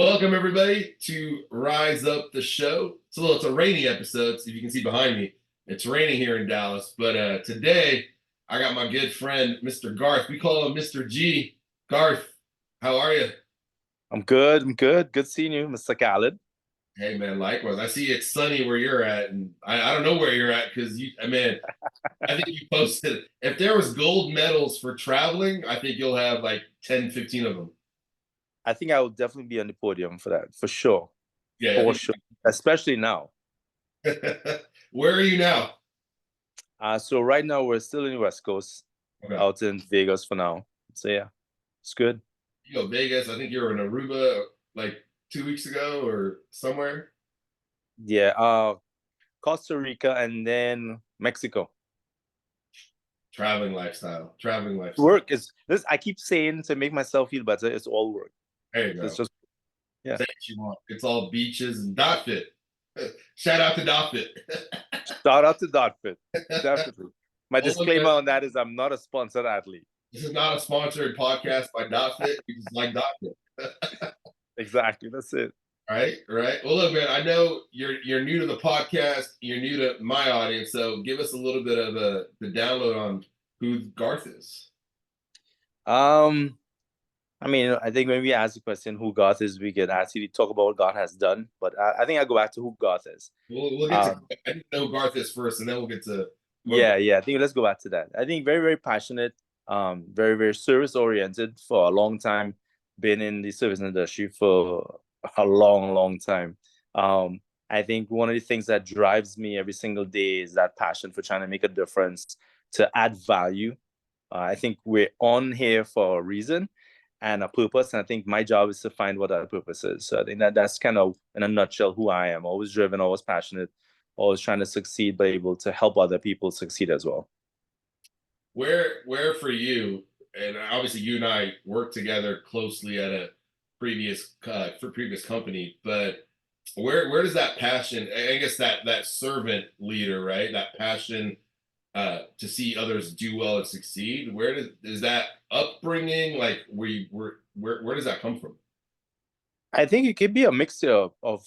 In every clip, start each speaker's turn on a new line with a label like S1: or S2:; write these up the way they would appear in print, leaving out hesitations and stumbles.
S1: Welcome everybody to Rise Up the Show. It's a rainy episode, so if you can see behind me, it's raining here in Dallas. But today I got my good friend Mr. Garth. We call him Mr. G. Garth, how are you?
S2: I'm good. I'm good. Good seeing you, Mr. Khaled.
S1: Hey man, likewise. I see it's sunny where you're at, and I don't know where you're at because I think you posted if there was gold medals for traveling, I think you'll have like 10, 15 of them.
S2: I think I will definitely be on the podium for that, for sure.
S1: Yeah, I
S2: For
S1: think.
S2: sure. Especially now.
S1: Where are you now?
S2: So right now we're still in the West Coast,
S1: Okay.
S2: out in Vegas for now. So yeah, it's good.
S1: You go Vegas. I think you were in Aruba like 2 weeks ago or somewhere.
S2: Yeah, Costa Rica and then Mexico.
S1: Traveling lifestyle. Traveling lifestyle.
S2: Work is this I keep saying to make myself feel better, it's all work.
S1: There you
S2: It's
S1: go.
S2: just yeah.
S1: Say what you want. It's all beaches and dot fit. Shout out to dot fit.
S2: Shout out to Dotfit. Definitely. My
S1: Well, look,
S2: disclaimer
S1: man,
S2: on that is I'm not a sponsored athlete.
S1: this is not a sponsored podcast by dot fit. We just like dot fit.
S2: Exactly. That's it.
S1: Right, right. Well, look, man. I know you're new to the podcast. You're new to my audience, so give us a little bit of the download on who Garth is.
S2: Um, I mean, I think when we ask the question who Garth is, we can actually talk about what Garth has done. But I think I go back to who Garth is.
S1: We'll get to.
S2: Um,
S1: I need to know who Garth is first, and then we'll get to who
S2: yeah. I think let's go back to that. I think very, very passionate, very, very service oriented for a long time. Been in the service industry for a long, long time. Um, I think one of the things that drives me every single day is that passion for trying to make a difference, to add value. I think we're on here for a reason and a purpose. And I think my job is to find what that purpose is. So I think that's kind of in a nutshell who I am. Always driven, always passionate, always trying to succeed, but able to help other people succeed as well.
S1: where for you, and obviously you and I worked together closely at a previous company, but where does that passion, I guess that servant leader, right? That passion to see others do well and succeed. Where is that upbringing? Like where does that come from?
S2: I think it could be a mixture of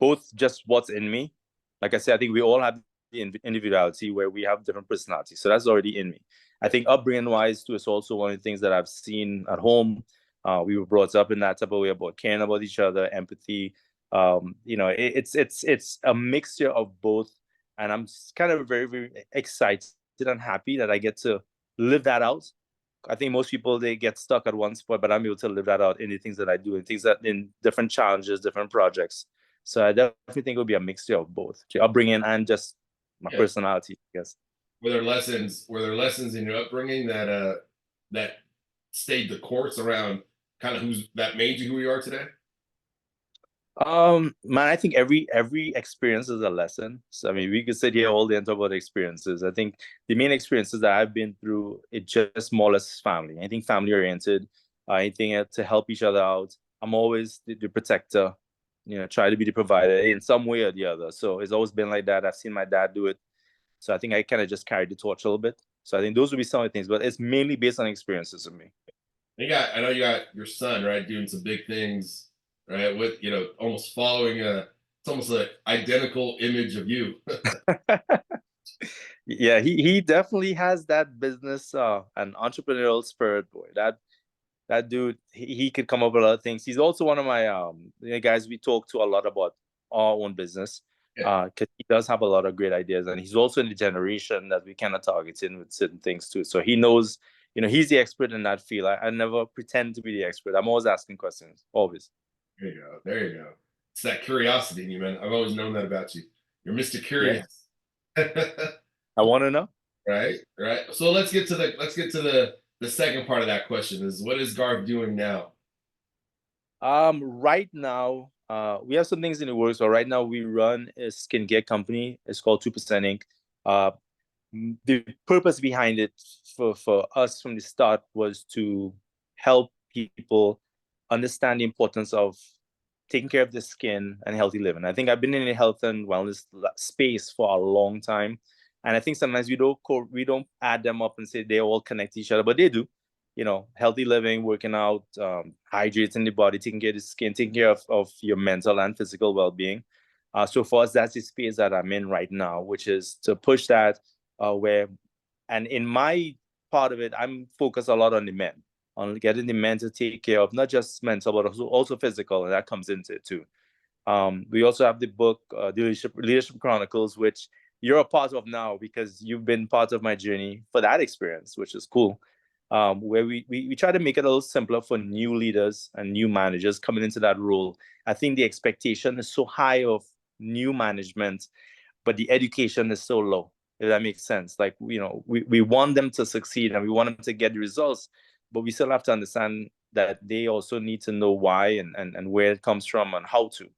S2: both just what's in me. Like I said, I think we all have the individuality where we have different personalities. So that's already in me. I think upbringing wise too is also one of the things that I've seen at home. We were brought up in that type of way about caring about each other, empathy. It's a mixture of both, and I'm kind of very very excited and happy that I get to live that out. I think most people they get stuck at one spot, but I'm able to live that out in the things that I do, and things that in different challenges, different projects. So I definitely think it would be a mixture of both, the upbringing and just my
S1: Yeah.
S2: personality, I guess.
S1: Were there lessons in your upbringing that stayed the course around kind of who's that made you who you are today?
S2: Man, I think every experience is a lesson. So I mean, we could sit here all day and talk about experiences. I think the main experiences that I've been through, it just more or less family. I think family oriented. I think to help each other out. I'm always the protector. Try to be the provider in some way or the other. So it's always been like that. I've seen my dad do it. So I think I kind of just carried the torch a little bit. So I think those would be some of the things, but it's mainly based on experiences of me.
S1: I know you got your son, right, doing some big things, right? With almost following it's almost an identical image of you.
S2: Yeah, he definitely has that business and entrepreneurial spirit, boy. That dude, he could come up with a lot of things. He's also one of my the guys we talk to a lot about our own business.
S1: Yeah,
S2: Because he does have a lot of great ideas, and he's also in the generation that we kind of targeting with certain things too. So he knows, he's the expert in that field. I never pretend to be the expert. I'm always asking questions, always.
S1: there you go. There you go. It's that curiosity in you, man. I've always known that about you. You're Mr.
S2: Yeah,
S1: Curious.
S2: I want to know.
S1: Right, right. So let's get to the second part of that question is what is Garth doing now?
S2: Right now, we have some things in the works. So right now, we run a skincare company. It's called 2% Inc. Uh, the purpose behind it for us from the start was to help people understand the importance of taking care of the skin and healthy living. I think I've been in the health and wellness space for a long time, and I think sometimes we don't add them up and say they all connect to each other, but they do. healthy living, working out, hydrating the body, taking care of the skin, taking care of your mental and physical well-being. So for us, that's the space that I'm in right now, which is to push that and in my part of it, I'm focused a lot on the men, on getting the men to take care of not just mental, but also physical, and that comes into it too. We also have the book, the Leadership Chronicles, which you're a part of now because you've been part of my journey for that experience, which is cool. Where we try to make it a little simpler for new leaders and new managers coming into that role. I think the expectation is so high of new management, but the education is so low, if that makes sense. Like, we want them to succeed and we want them to get the results, but we still have to understand that they also need to know why and where it comes from and how to.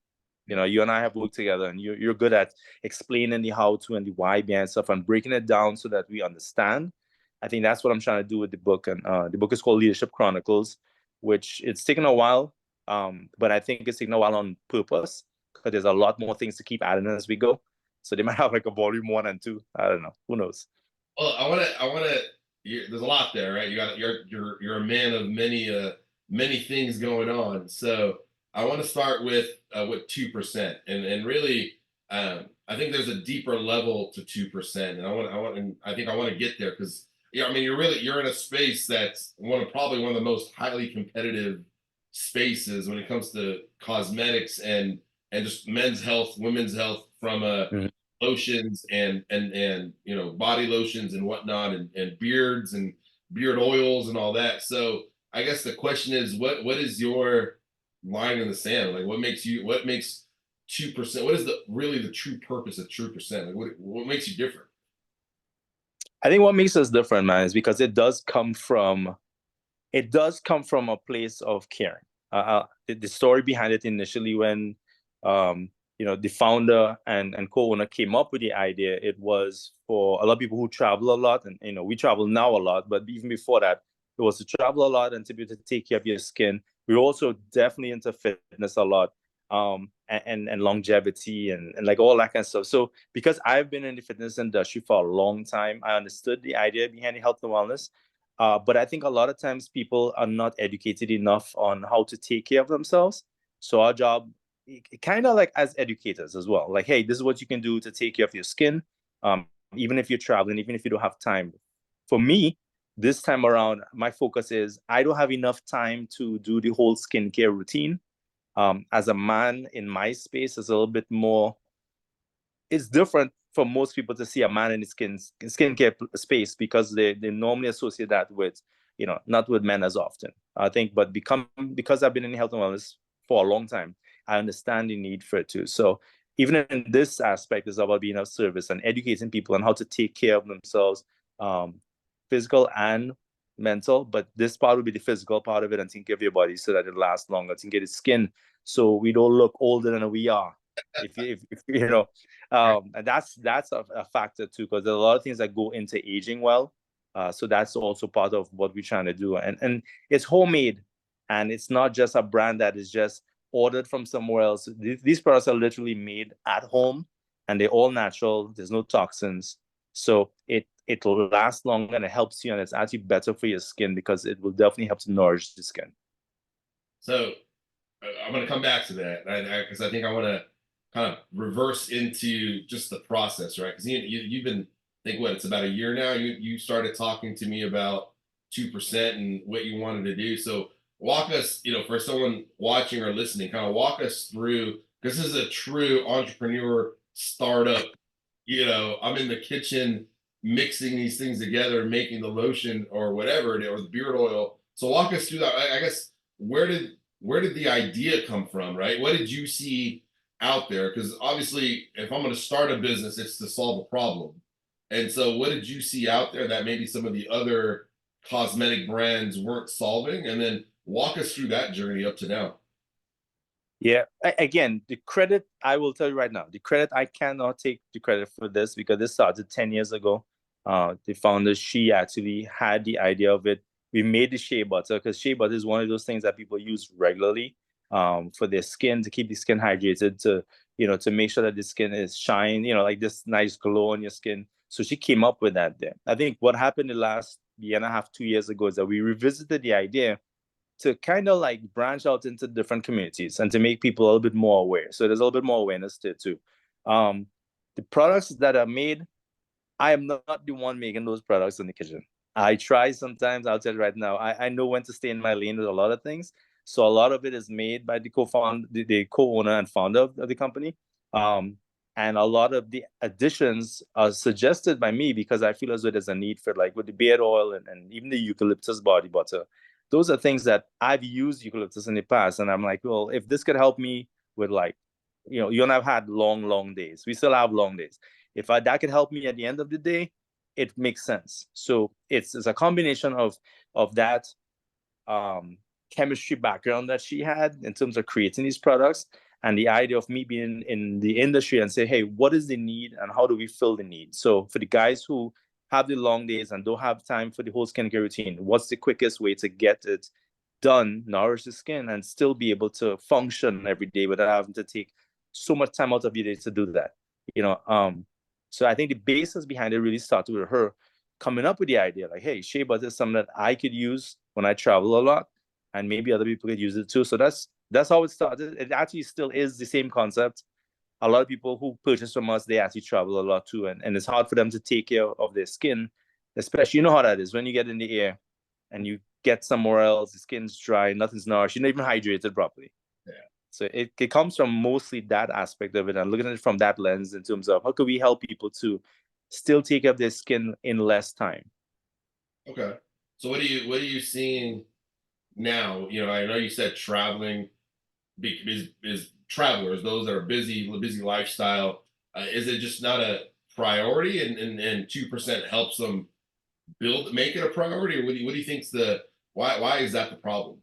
S2: You and I have worked together, and you're good at explaining the how to and the why behind stuff and breaking it down so that we understand. I think that's what I'm trying to do with the book. And the book is called Leadership Chronicles, which it's taken a while, but I think it's taken a while on purpose because there's a lot more things to keep adding as we go. So they might have like a volume 1 and 2. I don't know. Who knows?
S1: Well, I want to. There's a lot there, right? You're a man of many things going on. So I want to start with 2%, and really, I think there's a deeper level to 2%, and I think I want to get there because I mean, you're in a space that's probably one of the most highly competitive spaces when it comes to cosmetics and just men's health, women's health from a
S2: Mhm.
S1: lotions and body lotions and whatnot and beards and beard oils and all that. So I guess the question is, what is your line in the sand? Like, what makes 2%? What is the true purpose of 2%? Like, what makes you different?
S2: I think what makes us different, man, is because it does come from a place of caring. The story behind it initially, when the founder and co-owner came up with the idea, it was for a lot of people who travel a lot, and we travel now a lot, but even before that, it was to travel a lot and to be able to take care of your skin. We're also definitely into fitness a lot, and longevity and like all that kind of stuff. So because I've been in the fitness industry for a long time, I understood the idea behind the health and wellness. But I think a lot of times people are not educated enough on how to take care of themselves. So our job, kind of like as educators as well, like, hey, this is what you can do to take care of your skin, even if you're traveling, even if you don't have time. For me, this time around, my focus is I don't have enough time to do the whole skincare routine. As a man in my space, it's a little bit more, it's different for most people to see a man in the skincare space because they normally associate that with, not with men as often. I think, but because I've been in health and wellness for a long time, I understand the need for it too. So even in this aspect, it's about being of service and educating people on how to take care of themselves, um, physical and mental. But this part will be the physical part of it, and take care of your body so that it lasts longer. Take care of the skin so we don't look older than we are. If and that's a factor too, because there are a lot of things that go into aging well. So that's also part of what we're trying to do, and it's homemade, and it's not just a brand that is just ordered from somewhere else. These products are literally made at home, and they're all natural. There's no toxins, so it'll last longer, and it helps you, and it's actually better for your skin because it will definitely help to nourish the skin.
S1: So I'm going to come back to that because I think I want to kind of reverse into just the process, right? Because you've been, I think what, it's about a year now. You started talking to me about 2% and what you wanted to do. So walk us, for someone watching or listening, kind of walk us through, because this is a true entrepreneur startup. I'm in the kitchen mixing these things together, making the lotion or whatever, or the beard oil. So walk us through that. I guess where did the idea come from, right? What did you see out there? Because obviously, if I'm going to start a business, it's to solve a problem. And so, what did you see out there that maybe some of the other cosmetic brands weren't solving? And then walk us through that journey up to now.
S2: Yeah, again, the credit, I will tell you right now, the credit, I cannot take the credit for this because this started 10 years ago. The founder, she actually had the idea of it. We made the shea butter because shea butter is one of those things that people use regularly, for their skin, to keep the skin hydrated, to make sure that the skin is shine, like this nice glow on your skin. So she came up with that there. I think what happened the last year and a half, 2 years ago, is that we revisited the idea to kind of like branch out into different communities and to make people a little bit more aware. So there's a little bit more awareness there too. The products that are made, I am not the one making those products in the kitchen. I try sometimes. I'll tell you right now. I know when to stay in my lane with a lot of things. So a lot of it is made by the the co-owner and founder of the company. Um, and a lot of the additions are suggested by me because I feel as though there's a need for, like with the beard oil and even the eucalyptus body butter. Those are things that I've used eucalyptus in the past, and I'm like, well, if this could help me with, like, you and I've had long, long days. We still have long days. If that could help me at the end of the day, it makes sense. So it's a combination of that chemistry background that she had in terms of creating these products, and the idea of me being in the industry and say, hey, what is the need and how do we fill the need? So for the guys who have the long days and don't have time for the whole skincare routine, what's the quickest way to get it done, nourish the skin, and still be able to function every day without having to take so much time out of your day to do that? You know, so I think the basis behind it really started with her coming up with the idea, like, hey, shea butter is something that I could use when I travel a lot, and maybe other people could use it too. So that's how it started. It actually still is the same concept. A lot of people who purchase from us, they actually travel a lot too, and it's hard for them to take care of their skin, especially, you know how that is when you get in the air and you get somewhere else, the skin's dry, nothing's nourished, you're not even hydrated properly.
S1: Yeah.
S2: So it comes from mostly that aspect of it, and looking at it from that lens in terms of how can we help people to still take care of their skin in less time.
S1: Okay. So what are you seeing now? You know, I know you said traveling is travelers, those that are busy lifestyle. Is it just not a priority, and 2% helps them make it a priority? Or what do you think's the why is that the problem?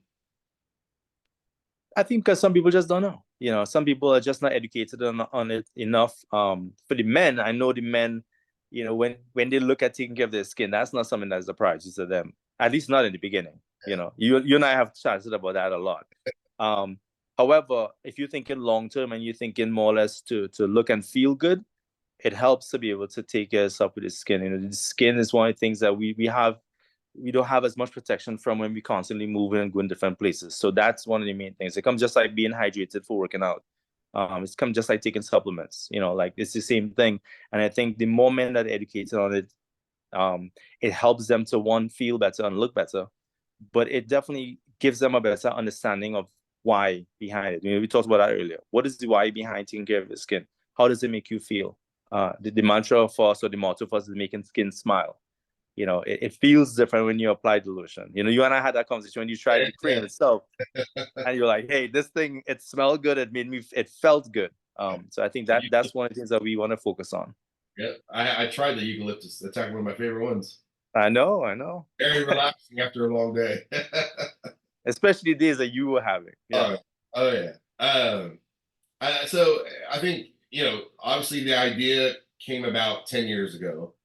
S2: I think because some people just don't know. You know, some people are just not educated on it enough. For the men, I know the men, you know, when they look at taking care of their skin, that's not something that's a priority to them. At least not in the beginning. You know, you and I have chatted about that a lot. Um, However, if you're thinking long term and you're thinking more or less to look and feel good, it helps to be able to take care of stuff with the skin. You know, the skin is one of the things that we don't have as much protection from when we constantly moving and going different places. So that's one of the main things. It comes just like being hydrated for working out. It's come just like taking supplements. You know, like it's the same thing. And I think the more men that are educated on it, it helps them to, one, feel better and look better, but it definitely gives them a better understanding of why behind it. You know, we talked about that earlier. What is the why behind taking care of your skin? How does it make you feel? The mantra for us, or the motto for us, is making skin smile. You know, it feels different when you apply the lotion. You know, you and I had that conversation when you tried the cream itself, and you're like, hey, this thing, it smelled good. It felt good. So I think that's one of the things that we want to focus on.
S1: Yeah, I tried the eucalyptus. That's actually one of my favorite ones.
S2: I know, I know.
S1: Very relaxing after a long day.
S2: Especially the days that you were having. Yeah.
S1: Oh, oh yeah. So I think, obviously the idea came about 10 years ago.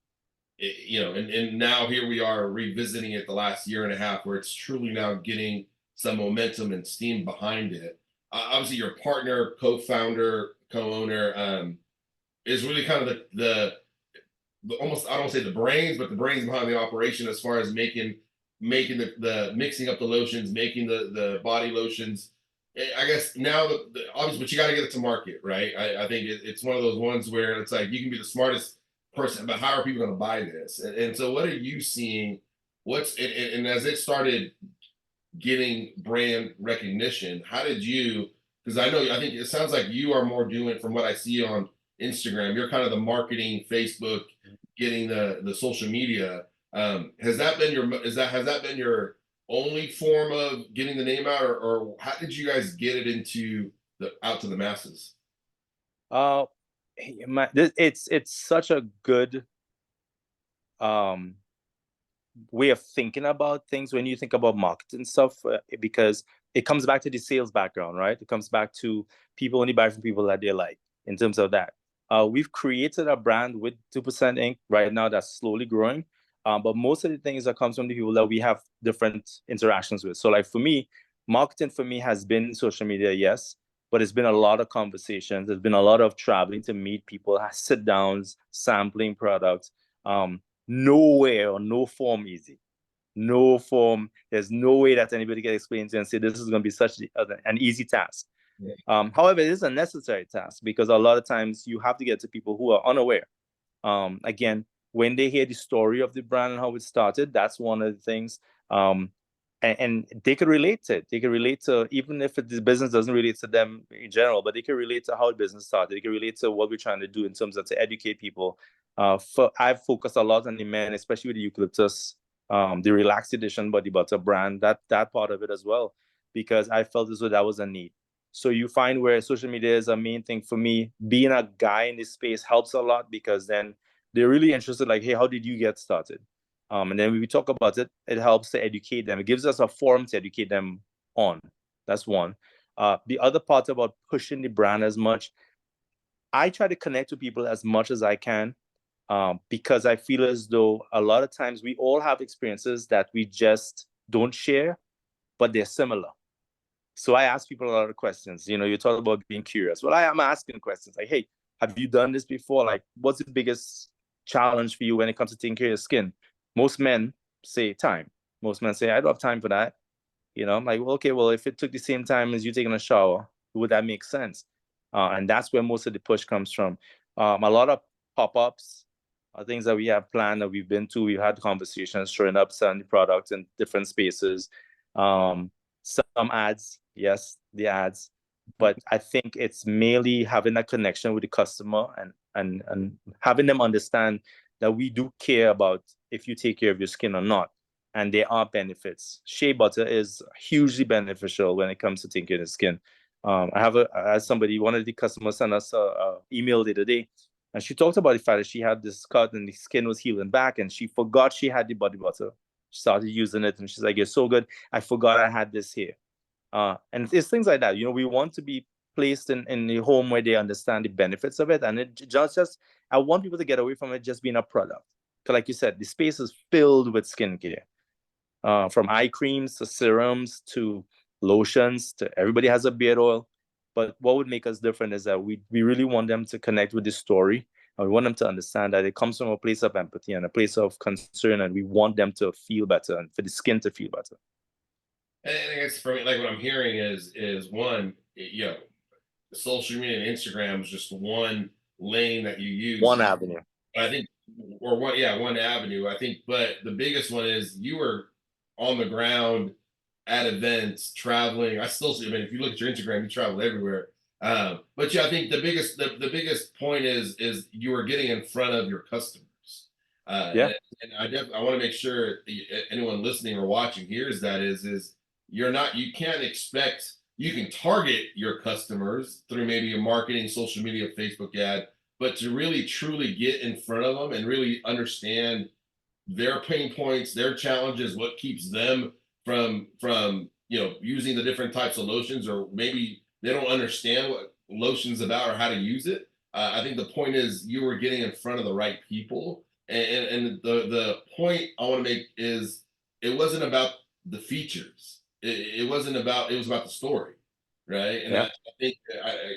S1: And now here we are revisiting it the last year and a half, where it's truly now getting some momentum and steam behind it. Obviously, your partner, co-founder, co-owner, is really kind of the almost, I don't say the brains, but the brains behind the operation, as far as making the mixing up the lotions, making the body lotions. I guess now obviously, but you got to get it to market, right? I think it's one of those ones where it's like you can be the smartest person, but how are people going to buy this? And so, what are you seeing? And as it started getting brand recognition, how did you? Because I think it sounds like you are more doing, from what I see on Instagram, you're kind of the marketing, Facebook, getting the social media. Has that been has that been your only form of getting the name out, or how did you guys get it out to the masses?
S2: Uh, it's such a good um way of thinking about things when you think about marketing stuff, because it comes back to the sales background, right? It comes back to people only buy from people that they like. In terms of that, we've created a brand with 2% Inc. right now that's slowly growing. But most of the things that comes from the people that we have different interactions with. So like for me, marketing for me has been social media, yes, but it's been a lot of conversations. There's been a lot of traveling to meet people, sit downs, sampling products. Nowhere or no form easy. no form. There's no way that anybody can explain to you and say this is going to be such an easy task.
S1: Yeah.
S2: However, it is a necessary task because a lot of times you have to get to people who are unaware. Again, when they hear the story of the brand and how it started, that's one of the things. And they could relate to it. They could relate to, even if the business doesn't relate to them in general, but they can relate to how the business started. They can relate to what we're trying to do in terms of to educate people. I've focused a lot on the men, especially with the eucalyptus, the relaxed edition body butter brand, that part of it as well, because I felt as though that was a need. So you find where social media is a main thing for me. Being a guy in this space helps a lot because then they're really interested, like, hey, how did you get started? And then when we talk about it, it helps to educate them. It gives us a forum to educate them on. That's one. The other part about pushing the brand as much, I try to connect with people as much as I can, because I feel as though a lot of times we all have experiences that we just don't share, but they're similar. So I ask people a lot of questions. You know, you talk about being curious. Well, I am asking questions like, hey, have you done this before? Like, what's the biggest challenge for you when it comes to taking care of your skin? Most men say time. Most men say, I don't have time for that. You know, I'm like, well, okay, well, if it took the same time as you taking a shower, would that make sense? And that's where most of the push comes from. A lot of pop-ups, things that we have planned that we've been to, we've had conversations, showing up, selling the products in different spaces. Some ads, yes, the ads, but I think it's mainly having that connection with the customer and having them understand that we do care about if you take care of your skin or not. And there are benefits. Shea butter is hugely beneficial when it comes to taking care of the skin. As somebody, one of the customers sent us a email the other day, and she talked about the fact that she had this cut and the skin was healing back, and she forgot she had the body butter. She started using it, and she's like, "It's so good. I forgot I had this here." And it's things like that. You know, we want to be placed in the home where they understand the benefits of it, and it just I want people to get away from it just being a product. Because, like you said, the space is filled with skincare, from eye creams to serums to lotions to everybody has a beard oil. But what would make us different is that we really want them to connect with the story. And we want them to understand that it comes from a place of empathy and a place of concern, and we want them to feel better and for the skin to feel better.
S1: And I guess for me, like what I'm hearing is one, you know, social media and Instagram is just one lane that you use.
S2: One avenue.
S1: I think, or one, yeah, one avenue. I think, but the biggest one is you were on the ground at events, traveling. I still see. I mean, if you look at your Instagram, you travel everywhere. But yeah, I think the biggest point is you are getting in front of your customers.
S2: Yeah.
S1: And I want to make sure anyone listening or watching hears that is you're not you can't expect you can target your customers through maybe a marketing, social media, Facebook ad, but to really truly get in front of them and really understand their pain points, their challenges, what keeps them from using the different types of lotions, or maybe they don't understand what lotion's about or how to use it. I think the point is you were getting in front of the right people, and the point I want to make is it wasn't about the features. It wasn't about it was about the story, right? And
S2: Yeah.
S1: I think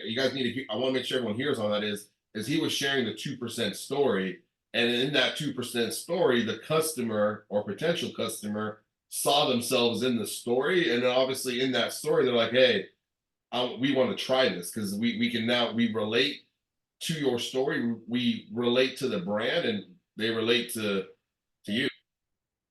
S1: you guys need to. I want to make sure everyone hears on that is he was sharing the 2% story, and in that 2% story, the customer or potential customer saw themselves in the story. And then obviously in that story, they're like, hey, we want to try this because we can now, we relate to your story. We relate to the brand and they relate to you.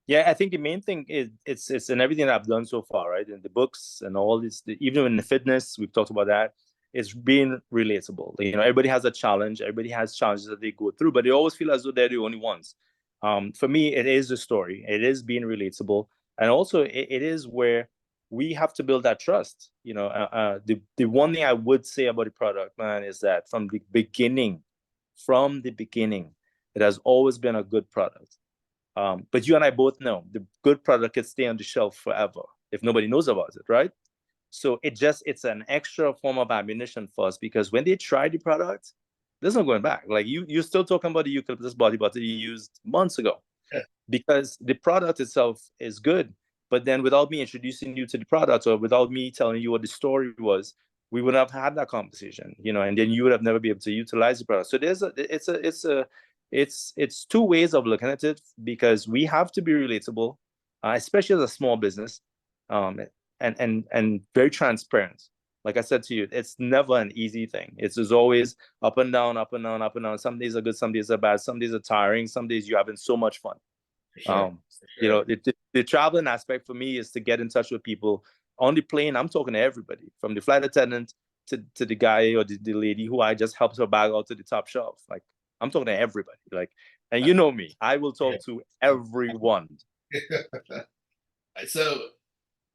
S2: Yeah, I think the main thing is it's in everything that I've done so far, right? In the books and all this, even in the fitness, we've talked about that. It's being relatable. You know, everybody has a challenge. Everybody has challenges that they go through, but they always feel as though they're the only ones. For me, it is the story. It is being relatable, and also it is where we have to build that trust. You know, the one thing I would say about the product, man, is that from the beginning, it has always been a good product. But you and I both know the good product can stay on the shelf forever if nobody knows about it, right? So it's an extra form of ammunition for us because when they try the product, there's no going back. Like you're still talking about the eucalyptus body butter you used months ago because the product itself is good. But then without me introducing you to the product or without me telling you what the story was, we would have had that conversation, you know, and then you would have never be able to utilize the product. So it's two ways of looking at it because we have to be relatable. especially as a small business, um, and very transparent. Like I said to you, it's never an easy thing. It's just always up and down, up and down, up and down. Some days are good, some days are bad, some days are tiring, some days you're having so much fun.
S1: For sure.
S2: Um,
S1: For
S2: you
S1: sure.
S2: know, the traveling aspect for me is to get in touch with people on the plane. I'm talking to everybody, from the flight attendant to the guy or the lady who I just helped her bag out to the top shelf. Like, I'm talking to everybody. Like, and you know me, I will talk to everyone.
S1: So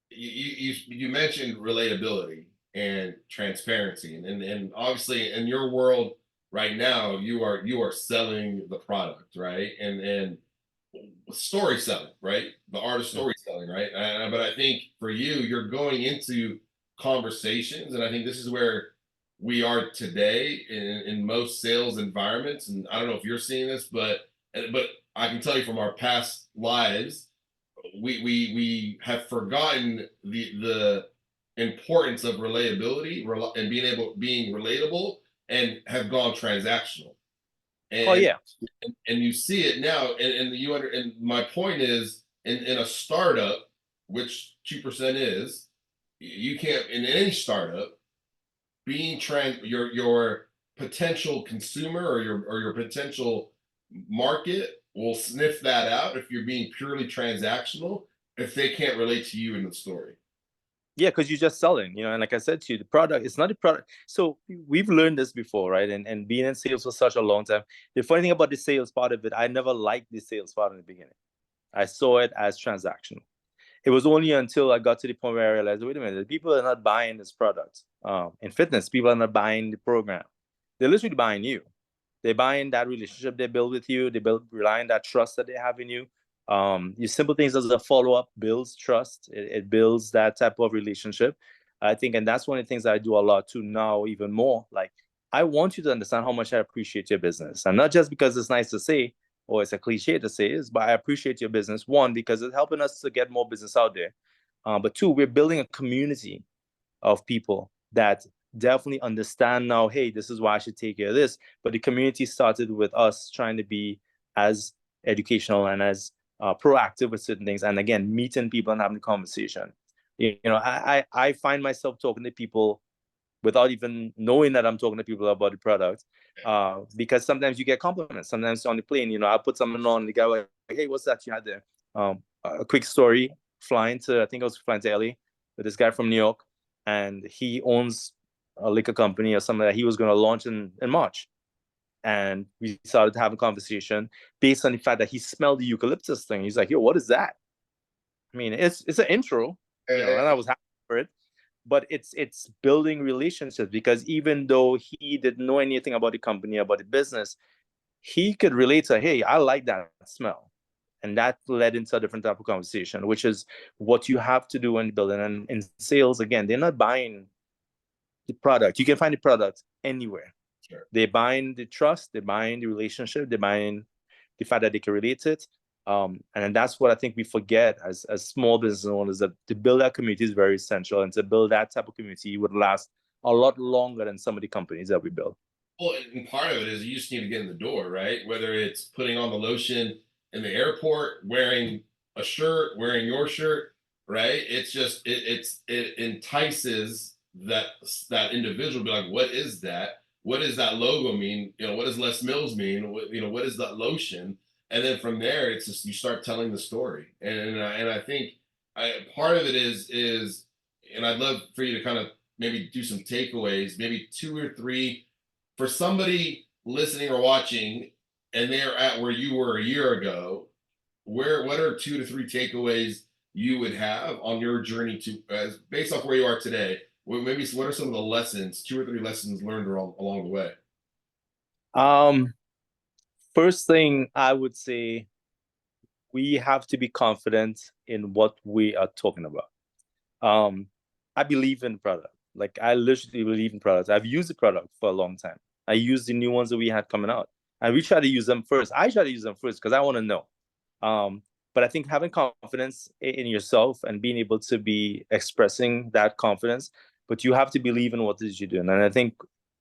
S1: you mentioned relatability and transparency, and obviously in your world right now, you are selling the product, right? And story selling, right? The art of storytelling, right? But I think for you, you're going into conversations, and I think this is where we are today in most sales environments. And I don't know if you're seeing this, but I can tell you from our past lives, we have forgotten the importance of relatability and being relatable, and have gone transactional.
S2: Oh
S1: and
S2: yeah.
S1: and you see it now, and my point is, in a startup, which 2% is, you can't, in any startup, being your potential consumer, or your potential market will sniff that out if you're being purely transactional, if they can't relate to you in the story.
S2: Yeah, because you're just selling, and like I said to you, the product, it's not a product. So we've learned this before, right? And being in sales for such a long time. The funny thing about the sales part of it, I never liked the sales part in the beginning. I saw it as transactional. It was only until I got to the point where I realized, wait a minute, people are not buying this product. In fitness, people are not buying the program. They're literally buying you. They're buying that relationship they build with you. They build relying that trust that they have in you. Your simple things as a follow up builds trust. It builds that type of relationship. I think, and that's one of the things I do a lot too now, even more. Like, I want you to understand how much I appreciate your business, and not just because it's nice to say or it's a cliche to say is, but I appreciate your business. One, because it's helping us to get more business out there. But two, we're building a community of people that definitely understand now, hey, this is why I should take care of this. But the community started with us trying to be as educational and as proactive with certain things. And again, meeting people and having a conversation. I find myself talking to people without even knowing that I'm talking to people about the product. Because sometimes you get compliments. Sometimes on the plane, I'll put something on, the guy like, hey, what's that you had there? A quick story, I think I was flying to LA with this guy from New York, and he owns a liquor company or something that he was going to launch in March. And we started having a conversation based on the fact that he smelled the eucalyptus thing. He's like, yo, what is that? I mean, it's an intro, and I was happy for it, but it's building relationships, because even though he didn't know anything about the company, about the business, he could relate to, hey, I like that smell. And that led into a different type of conversation, which is what you have to do when building. And in sales, again, they're not buying the product. You can find the product anywhere.
S1: Sure.
S2: They're buying the trust, they're buying the relationship, they're buying the fact that they can relate to it. And that's what I think we forget as small business owners, that to build that community is very essential, and to build that type of community would last a lot longer than some of the companies that we build.
S1: Well, and part of it is you just need to get in the door, right? Whether it's putting on the lotion in the airport, wearing a shirt, wearing your shirt, right? It's just it entices that individual. Be like, what is that? What does that logo mean? What does Les Mills mean? What is that lotion? And then from there, it's just you start telling the story. And I think part of it is, and I'd love for you to kind of maybe do some takeaways, maybe two or three, for somebody listening or watching, and they're at where you were a year ago. What are two to three takeaways you would have on your journey to, based off where you are today? Maybe what are some of the lessons, two or three lessons learned along the way?
S2: Um, First thing I would say, we have to be confident in what we are talking about. I believe in product. Like, I literally believe in products. I've used the product for a long time. I use the new ones that we had coming out, and we try to use them first. I try to use them first because I want to know. But I think having confidence in yourself and being able to be expressing that confidence, but you have to believe in what it is you're doing. And I think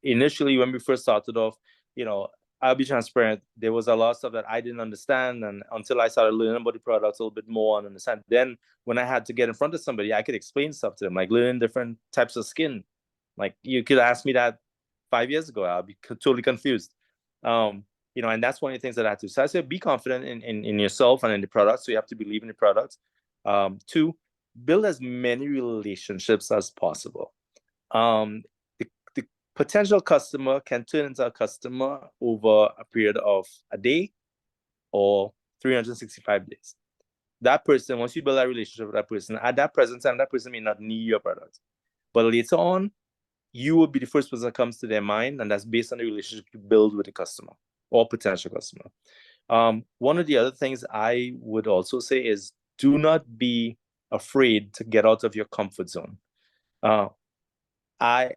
S2: initially when we first started off, you know, I'll be transparent. There was a lot of stuff that I didn't understand, and until I started learning about the products a little bit more and understand, then when I had to get in front of somebody, I could explain stuff to them, like learning different types of skin. Like you could ask me that 5 years ago, I'll be totally confused. And that's one of the things that I had to. So I said, be confident in yourself and in the product. So you have to believe in the product. Two, build as many relationships as possible. The potential customer can turn into a customer over a period of a day or 365 days. That person, once you build that relationship with that person, at that present time, that person may not need your product. But later on, you will be the first person that comes to their mind, and that's based on the relationship you build with the customer or potential customer. One of the other things I would also say is do not be afraid to get out of your comfort zone. I've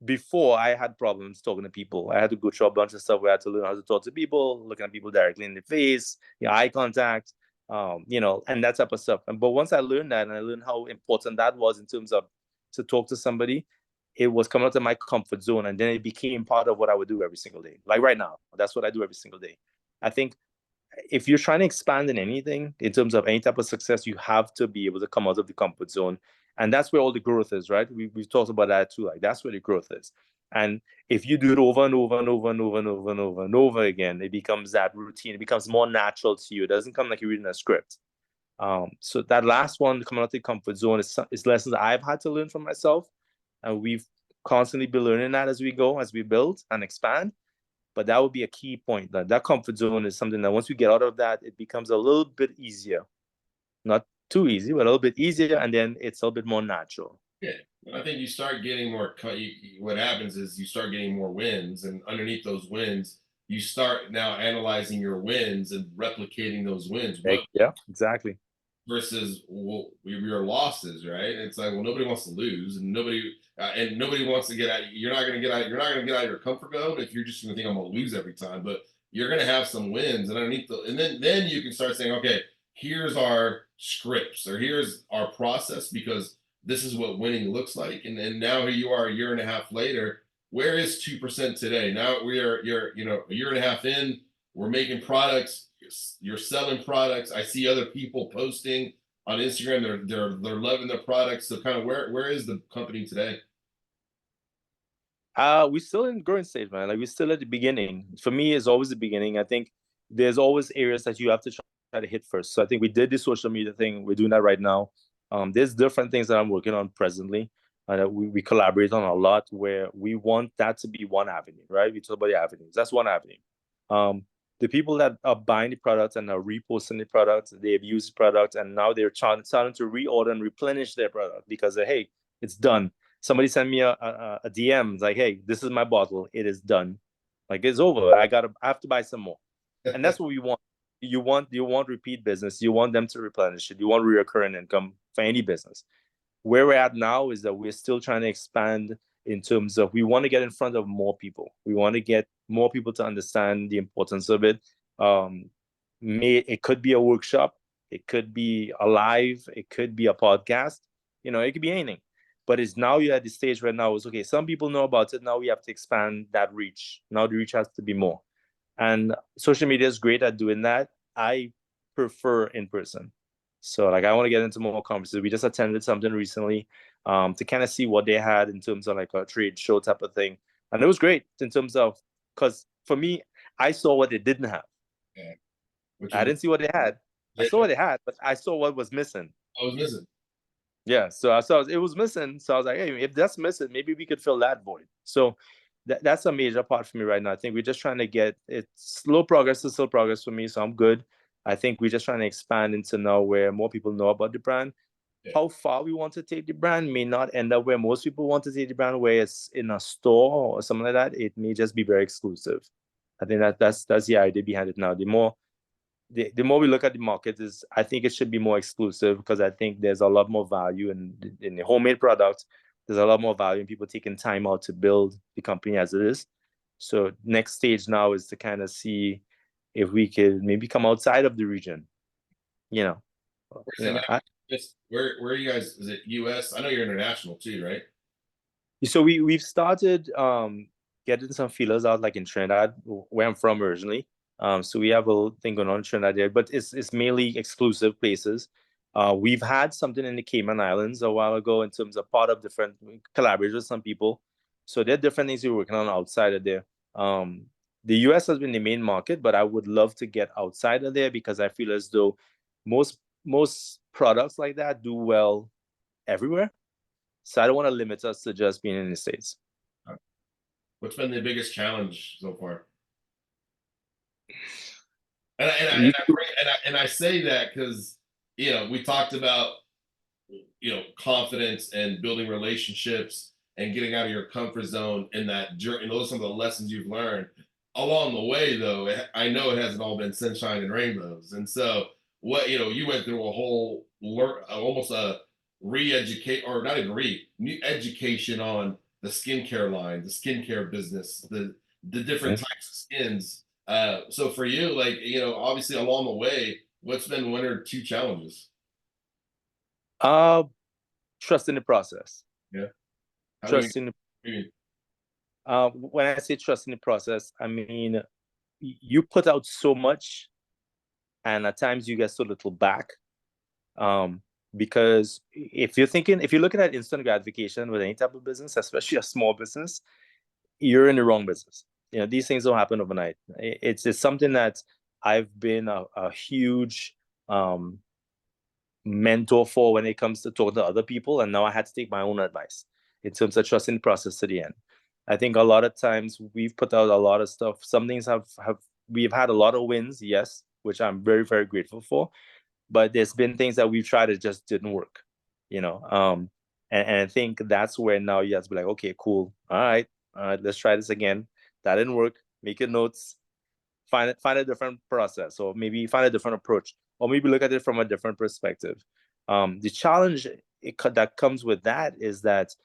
S2: before I had problems talking to people. I had to go through a bunch of stuff where I had to learn how to talk to people, looking at people directly in the face, eye contact, and that type of stuff. But once I learned that and I learned how important that was in terms of to talk to somebody, it was coming out of my comfort zone, and then it became part of what I would do every single day. Like right now, that's what I do every single day. I think if you're trying to expand in anything, in terms of any type of success, you have to be able to come out of the comfort zone. And that's where all the growth is, right? We've talked about that too. Like that's where the growth is. And if you do it over and over and over and over and over and over and over again, it becomes that routine. It becomes more natural to you. It doesn't come like you're reading a script. So that last one, coming out of the comfort zone, is lessons I've had to learn from myself. And we've constantly been learning that as we go, as we build and expand. But that would be a key point. That comfort zone is something that once we get out of that, it becomes a little bit easier. Not too easy, but a little bit easier, and then it's a little bit more natural.
S1: Yeah, I think you start getting more. What happens is you start getting more wins, and underneath those wins, you start now analyzing your wins and replicating those wins. What
S2: Yeah, exactly.
S1: versus your losses, right? It's like, well, nobody wants to lose, and nobody wants to get out. You're not going to get out. You're not going to get out of your comfort zone if you're just going to think I'm going to lose every time. But you're going to have some wins, and underneath and then you can start saying, okay, here's our scripts, or here's our process, because this is what winning looks like. And now here you are, a year and a half later. Where is 2% today? Now you're a year and a half in. We're making products. You're selling products. I see other people posting on Instagram. They're loving their products. So kind of where is the company today?
S2: We're still in growing stage, man. Like we're still at the beginning. For me, it's always the beginning. I think there's always areas that you have to try to hit first. So I think we did the social media thing. We're doing that right now. There's different things that I'm working on presently. That we collaborate on a lot where we want that to be one avenue, right? We talk about the avenues. That's one avenue. The people that are buying the products and are reposting the products, they've used the product, and now they're starting to reorder and replenish their product because, hey, it's done. Somebody sent me a DM. It's like, hey, this is my bottle. It is done. Like it's over. I have to buy some more. And that's what we want. You want repeat business. You want them to replenish it. You want recurring income for any business. Where we're at now is that we're still trying to expand in terms of we want to get in front of more people. We want to get more people to understand the importance of it. It could be a workshop, it could be a live, it could be a podcast. It could be anything. But it's now you're at the stage where now it's okay. Some people know about it. Now we have to expand that reach. Now the reach has to be more. And social media is great at doing that. I prefer in person. So like I want to get into more conferences. We just attended something recently to kind of see what they had in terms of like a trade show type of thing. And it was great in terms of because for me, I saw what they didn't have.
S1: Yeah. Which
S2: I
S1: was
S2: didn't see what they had. I saw what they had, but I saw what was missing.
S1: I was missing.
S2: Yeah, so I saw it was missing. So I was like, hey, if that's missing, maybe we could fill that void. So that's a major part for me right now. I think we're just trying to get it slow progress is still progress for me. So I'm good. I think we're just trying to expand into now where more people know about the brand. Yeah. How far we want to take the brand may not end up where most people want to take the brand, where it's in a store or something like that. It may just be very exclusive. I think that's the idea behind it now. The more we look at the market is I think it should be more exclusive because I think there's a lot more value in the homemade products. There's a lot more value in people taking time out to build the company as it is. So next stage now is to kind of see if we could maybe come outside of the region.
S1: Where are you guys? Is it US? I know you're international too, right?
S2: So we've started getting some feelers out, like in Trinidad, where I'm from originally. So we have a little thing going on in Trinidad there, but it's mainly exclusive places. We've had something in the Cayman Islands a while ago in terms of part of different collaborators with some people. So there are different things we're working on outside of there. The US has been the main market, but I would love to get outside of there because I feel as though most products like that do well everywhere. So I don't want to limit us to just being in the States.
S1: What's been the biggest challenge so far? And
S2: You,
S1: I say that because we talked about confidence and building relationships and getting out of your comfort zone in that journey. Those are some of the lessons you've learned along the way, though. I know it hasn't all been sunshine and rainbows, and so what you went through a whole almost a re-educate, or not even new education on the skincare line, the skincare business, the different types of skins. So for you, like obviously along the way, what's been one or two challenges?
S2: trust in the process.
S1: Yeah.
S2: Trust in when I say trust in the process, I mean you put out so much, and at times you get so little back. Because if you're looking at instant gratification with any type of business, especially a small business, you're in the wrong business. These things don't happen overnight. It's something that I've been a huge mentor for when it comes to talking to other people, and now I had to take my own advice in terms of trusting the process to the end. I think a lot of times we've put out a lot of stuff. Some things we've had a lot of wins, yes, which I'm very, very grateful for. But there's been things that we've tried that just didn't work, and I think that's where now you have to be like, okay, cool, all right, let's try this again. That didn't work. Make your notes, find a different process, or maybe find a different approach, or maybe look at it from a different perspective. The challenge that comes with that is that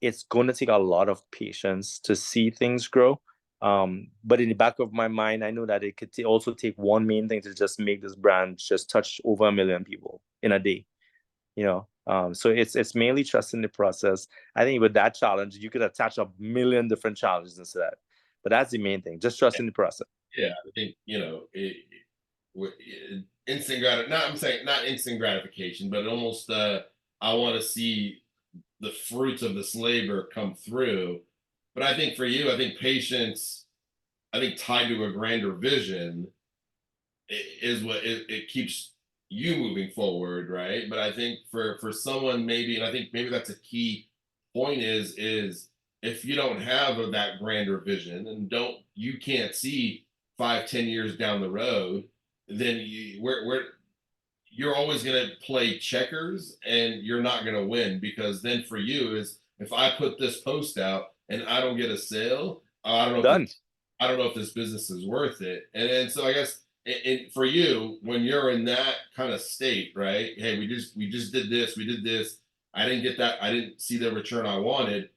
S2: it's going to take a lot of patience to see things grow. But in the back of my mind, I know that it could also take one main thing to just make this brand just touch over 1 million people in a day. So it's mainly trusting the process. I think with that challenge, you could attach 1 million different challenges into that, but that's the main thing, just trusting the process.
S1: Yeah, I think instant not I'm saying not instant gratification, but almost I want to see the fruits of this labor come through. But I think for you, I think patience, I think tied to a grander vision is what it keeps you moving forward, right? But I think for someone maybe, and I think maybe that's a key point is if you don't have that grander vision and you can't see 5-10 years down the road, then you're always going to play checkers and you're not going to win, because then for you is, if I put this post out and I don't get a sale,
S2: Done.
S1: I don't know if this business is worth it. And so I guess for you, when you're in that kind of state, right? Hey, we just did this, we did this. I didn't get that. I didn't see the return I wanted.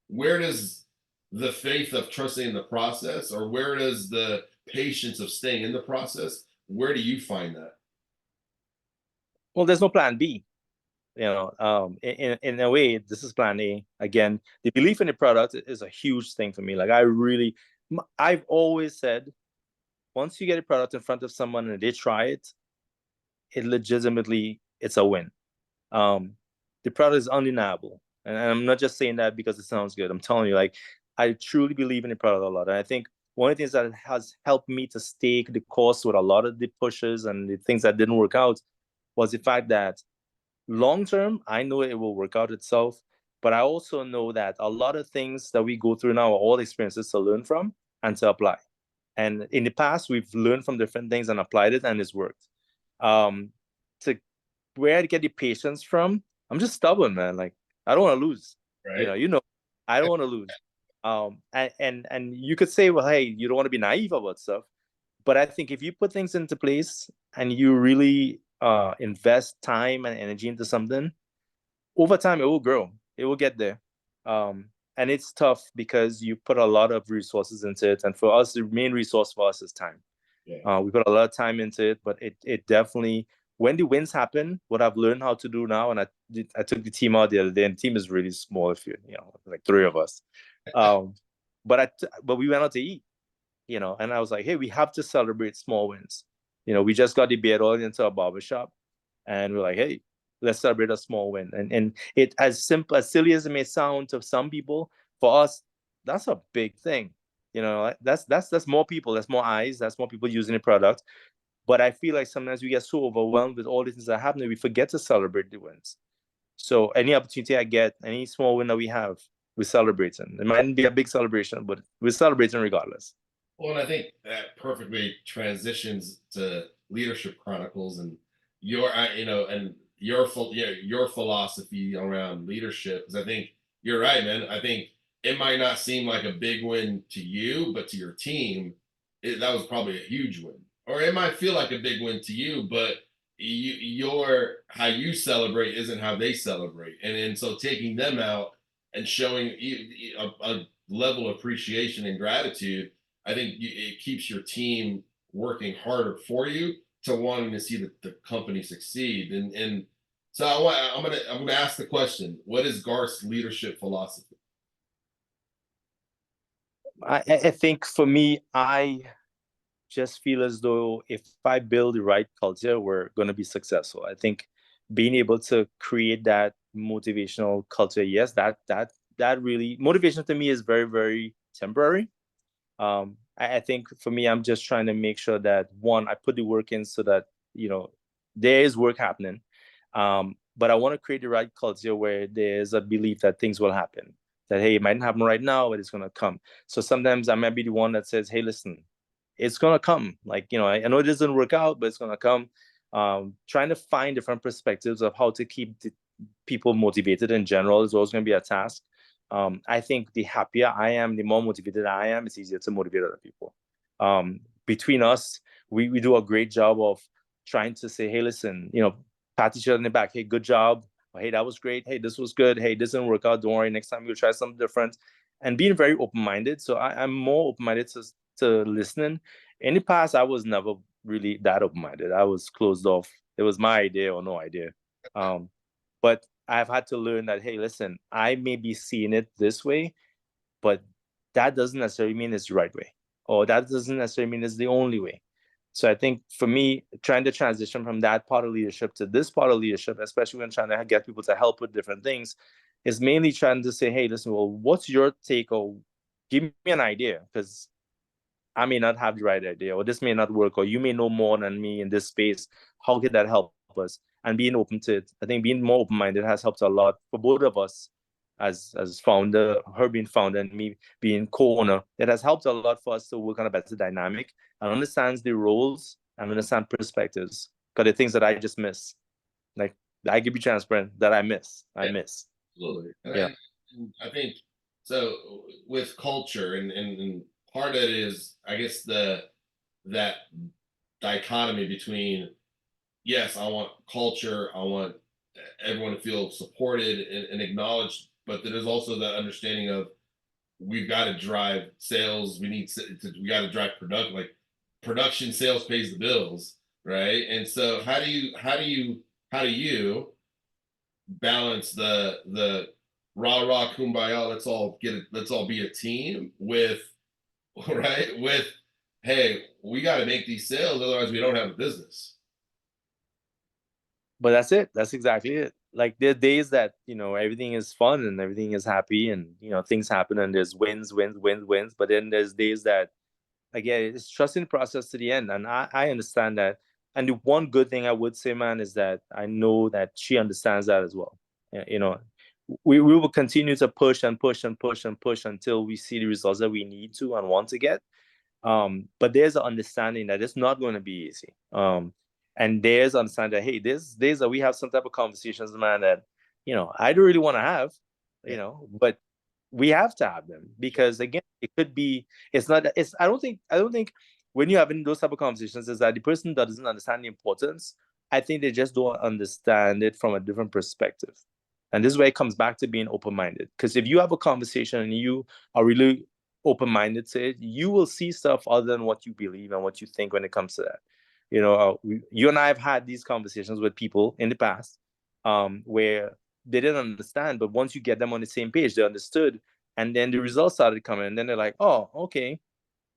S1: Where does the faith of trusting in the process, or where does the patience of staying in the process, where do you find that?
S2: Well, there's no plan B. In a way, this is plan A. Again, the belief in the product is a huge thing for me. Like I've always said, once you get a product in front of someone and they try it, it's a win. The product is undeniable. And I'm not just saying that because it sounds good. I'm telling you, like, I truly believe in the product a lot. And I think one of the things that has helped me to stay the course with a lot of the pushes and the things that didn't work out was the fact that long term, I know it will work out itself. But I also know that a lot of things that we go through now are all experiences to learn from and to apply. And in the past, we've learned from different things and applied it, and it's worked. To where I get the patience from, I'm just stubborn, man. Like, I don't want to lose.
S1: Right.
S2: I don't want to lose. And you could say, well, hey, you don't want to be naive about stuff. But I think if you put things into place and you really invest time and energy into something, over time it will grow. It will get there. And it's tough because you put a lot of resources into it. And for us, the main resource for us is time.
S1: Yeah.
S2: We put a lot of time into it, but it definitely, when the wins happen, what I've learned how to do now, and I took the team out the other day, and the team is really small, if like 3 of us. but we went out to eat, and I was like, hey, we have to celebrate small wins. We just got the beard all into a barbershop, and we're like, hey, let's celebrate a small win. And it, as simple, as silly as it may sound to some people, for us, that's a big thing. That's more people, that's more eyes, that's more people using the product. But I feel like sometimes we get so overwhelmed with all the things that happen that we forget to celebrate the wins. So any opportunity I get, any small win that we have, we're celebrating. It mightn't be a big celebration, but we're celebrating regardless.
S1: Well, and I think that perfectly transitions to Leadership Chronicles and your philosophy around leadership. Because I think you're right, man. I think it might not seem like a big win to you, but to your team, that was probably a huge win. Or it might feel like a big win to you, but your how you celebrate isn't how they celebrate, and so taking them out and showing a level of appreciation and gratitude, I think it keeps your team working harder for you to wanting to see the company succeed. And so I'm gonna ask the question: what is Garth's leadership philosophy?
S2: I think for me, I just feel as though if I build the right culture, we're going to be successful. I think being able to create that motivational culture, yes, that really motivation to me is very, very temporary. I think for me, I'm just trying to make sure that one, I put the work in so that there is work happening. But I want to create the right culture where there's a belief that things will happen. That hey, it mightn't happen right now, but it's gonna come. So sometimes I might be the one that says, "Hey, listen, it's gonna come." Like I know it doesn't work out, but it's gonna come. Trying to find different perspectives of how to keep the people motivated in general is always going to be a task. I think the happier I am, the more motivated I am, it's easier to motivate other people. Between us, we do a great job of trying to say, hey, listen, pat each other in the back. Hey, good job. Hey, that was great. Hey, this was good. Hey, this didn't work out. Don't worry. Next time we'll try something different. And being very open-minded. So I'm more open-minded to listening. In the past, I was never really that open-minded. I was closed off. It was my idea or no idea. But I've had to learn that, hey, listen, I may be seeing it this way, but that doesn't necessarily mean it's the right way, or that doesn't necessarily mean it's the only way. So I think for me, trying to transition from that part of leadership to this part of leadership, especially when trying to get people to help with different things, is mainly trying to say, hey, listen, well, what's your take, or give me an idea, because I may not have the right idea, or this may not work, or you may know more than me in this space. How can that help us? And being open to it, I think being more open-minded has helped a lot for both of us as founder, her being founder and me being co-owner. It has helped a lot for us to work on a better dynamic and understands the roles and understand perspectives. Because the things that I just miss, like I can be transparent that I miss. I
S1: Yeah,
S2: miss.
S1: absolutely.
S2: Yeah.
S1: I think so with culture and part of it is I guess that dichotomy between yes, I want culture, I want everyone to feel supported and acknowledged, but there's also that understanding of we've got to drive sales, we got to drive production, like production sales pays the bills, right? And so how do you balance the rah rah kumbaya, let's all be a team with right with hey, we got to make these sales, otherwise we don't have a business.
S2: But that's it. That's exactly it. Like there are days that everything is fun and everything is happy, and things happen and there's wins, wins, wins, wins. But then there's days that again it's trusting the process to the end, and I understand that. And the one good thing I would say, man, is that I know that she understands that as well. Yeah, we will continue to push and push and push and push until we see the results that we need to and want to get. But there's an understanding that it's not going to be easy. And there's understanding that hey, there's days that we have some type of conversations, man, that I don't really want to have,
S1: Yeah.
S2: but we have to have them because again, it could be. It's not. It's. I don't think when you're having those type of conversations, is that the person that doesn't understand the importance. I think they just don't understand it from a different perspective. And this is where it comes back to being open-minded. Because if you have a conversation and you are really open-minded to it, you will see stuff other than what you believe and what you think when it comes to that. You and I have had these conversations with people in the past, where they didn't understand, but once you get them on the same page, they understood. And then the results started coming, and then they're like, oh, okay,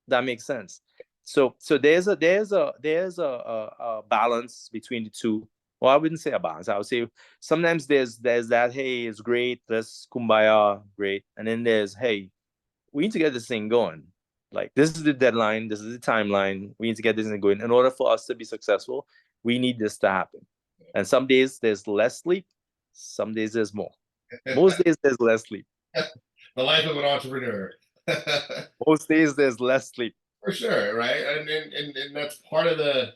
S2: that makes sense. So there's a balance between the two. Well, I wouldn't say a balance. I would say sometimes there's that, hey, it's great, let's kumbaya, great. And then there's, hey, we need to get this thing going. Like, this is the deadline, this is the timeline. We need to get this thing going. In order for us to be successful, we need this to happen. And some days there's less sleep, some days there's more. Most days there's less sleep.
S1: The life of an entrepreneur.
S2: Most days there's less sleep.
S1: For sure, right? And that's part of the.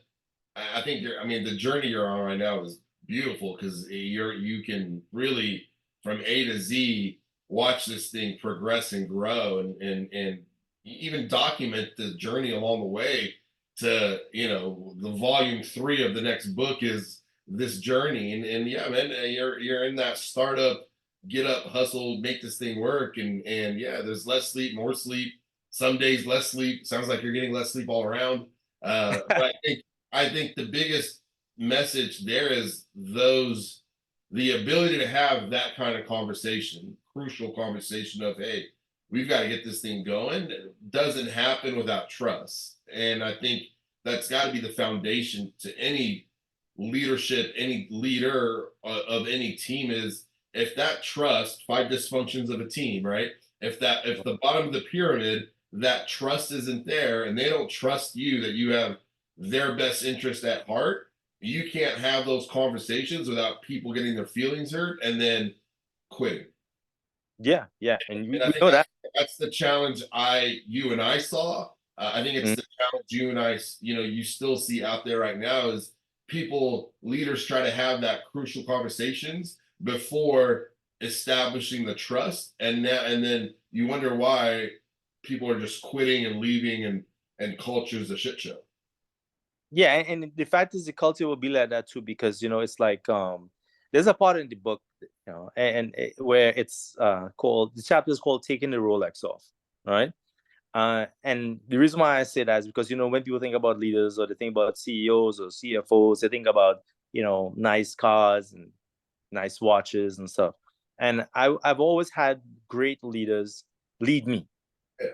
S1: I think I mean, the journey you're on right now is beautiful because you can really from A to Z watch this thing progress and grow, and even document the journey along the way to, the volume 3 of the next book is this journey. And yeah, man, you're in that startup, get up, hustle, make this thing work. And yeah, there's less sleep, more sleep, some days less sleep. Sounds like you're getting less sleep all around. But I think the biggest message there is the ability to have that kind of conversation, crucial conversation of, hey, we've got to get this thing going. It doesn't happen without trust. And I think that's got to be the foundation to any leadership, any leader of any team, is if that trust, 5 dysfunctions of a team, right? If the bottom of the pyramid, that trust isn't there and they don't trust you that you have their best interest at heart, you can't have those conversations without people getting their feelings hurt and then quitting.
S2: Yeah, yeah. And
S1: And I
S2: we
S1: think
S2: know
S1: that's
S2: that.
S1: that's the challenge you and I saw. I think it's
S2: Mhm.
S1: the challenge you and I, you still see out there right now, is leaders try to have that crucial conversations before establishing the trust, and then you wonder why people are just quitting and leaving, and culture's a shit show.
S2: Yeah, and the fact is the culture will be like that too, because it's like, there's a part in the book, where it's called, the chapter is called Taking the Rolex Off, right? And the reason why I say that is because, when people think about leaders, or they think about CEOs or CFOs, they think about, nice cars and nice watches and stuff. And I've always had great leaders lead me.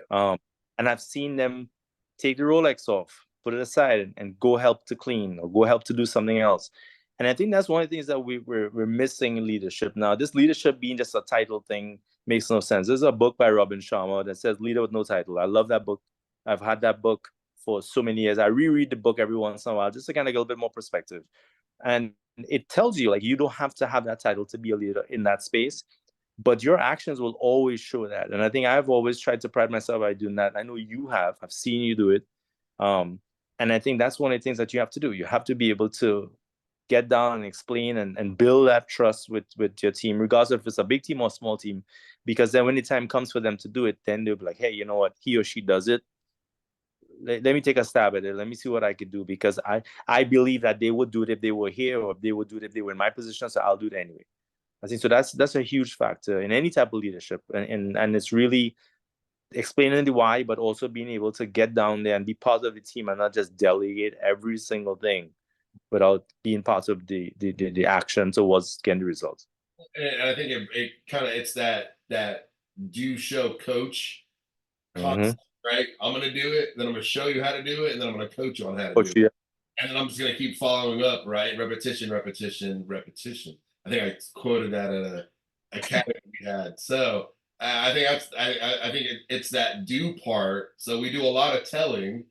S1: Yeah.
S2: And I've seen them take the Rolex off, put it aside, and go help to clean or go help to do something else. And I think that's one of the things that we're missing in leadership now. This leadership being just a title thing makes no sense. There's a book by Robin Sharma that says "Leader with No Title." I love that book. I've had that book for so many years. I reread the book every once in a while just to kind of get a little bit more perspective. And it tells you, like, you don't have to have that title to be a leader in that space, but your actions will always show that. And I think I've always tried to pride myself by doing that. I know you have. I've seen you do it. Um, and I think that's one of the things that you have to do. You have to be able to get down and explain, and build that trust with your team, regardless if it's a big team or a small team. Because then when the time comes for them to do it, then they'll be like, hey, you know what? He or she does it. Let me take a stab at it. Let me see what I could do, because I believe that they would do it if they were here, or if they would do it if they were in my position. So I'll do it anyway. I think so. That's a huge factor in any type of leadership, and it's really explaining the why, but also being able to get down there and be part of the team, and not just delegate every single thing without being part of the action towards getting the results.
S1: And I think it kind of, it's that do show coach
S2: Mm-hmm.
S1: concept, right? I'm gonna do it, then I'm gonna show you how to do it, and then I'm gonna coach you on how to do
S2: Coach,
S1: it.
S2: yeah.
S1: And then I'm just gonna keep following up, right? Repetition, repetition, repetition. I think I quoted that at a academy we had. So I think I think it's that do part. So we do a lot of telling,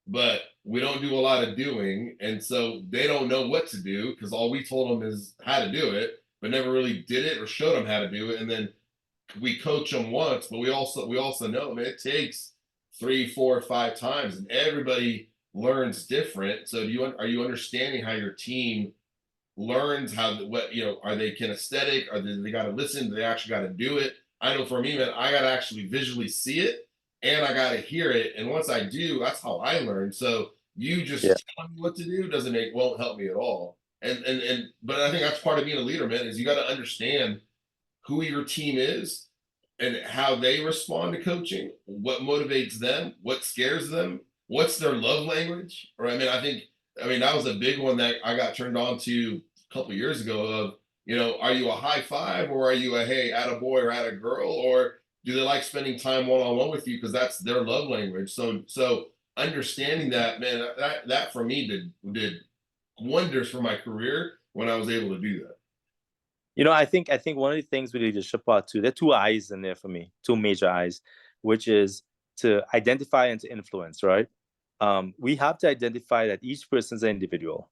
S1: but we don't do a lot of doing, and so they don't know what to do because all we told them is how to do it, but never really did it or showed them how to do it. And then we coach them once, but we also know, man, it takes 3, 4, 5 times, and everybody learns different. So are you understanding how your team learns, how what are they kinesthetic? They got to listen? Do they actually got to do it? I know for me, man, I got to actually visually see it, and I got to hear it. And once I do, that's how I learn. So you
S2: Yeah.
S1: just telling me what to do won't help me at all. And but I think that's part of being a leader, man, is you got to understand who your team is and how they respond to coaching, what motivates them, what scares them, what's their love language. Or I mean that was a big one that I got turned on to a couple of years ago of, are you a high five, or are you a, hey, at a boy or at a girl, or Do they like spending time one-on-one with you because that's their love language? So understanding that, man, that for me did wonders for my career when I was able to do that.
S2: I think one of the things with leadership part too, there are two eyes in there for me, two major eyes, which is to identify and to influence, right? We have to identify that each person's an individual.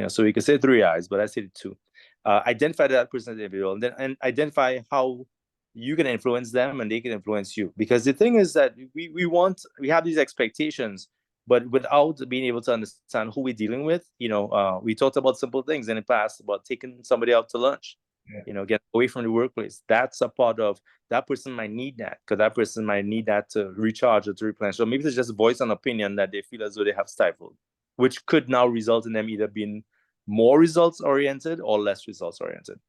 S2: So we can say three eyes, but I say two. Identify that person as an individual, and identify how you can influence them and they can influence you. Because the thing is that we have these expectations, but without being able to understand who we're dealing with, we talked about simple things in the past about taking somebody out to lunch, get away from the workplace. That's a part of that person might need that because that person might need that to recharge or to replenish. So maybe it's just voice an opinion that they feel as though they have stifled, which could now result in them either being more results oriented or less results oriented.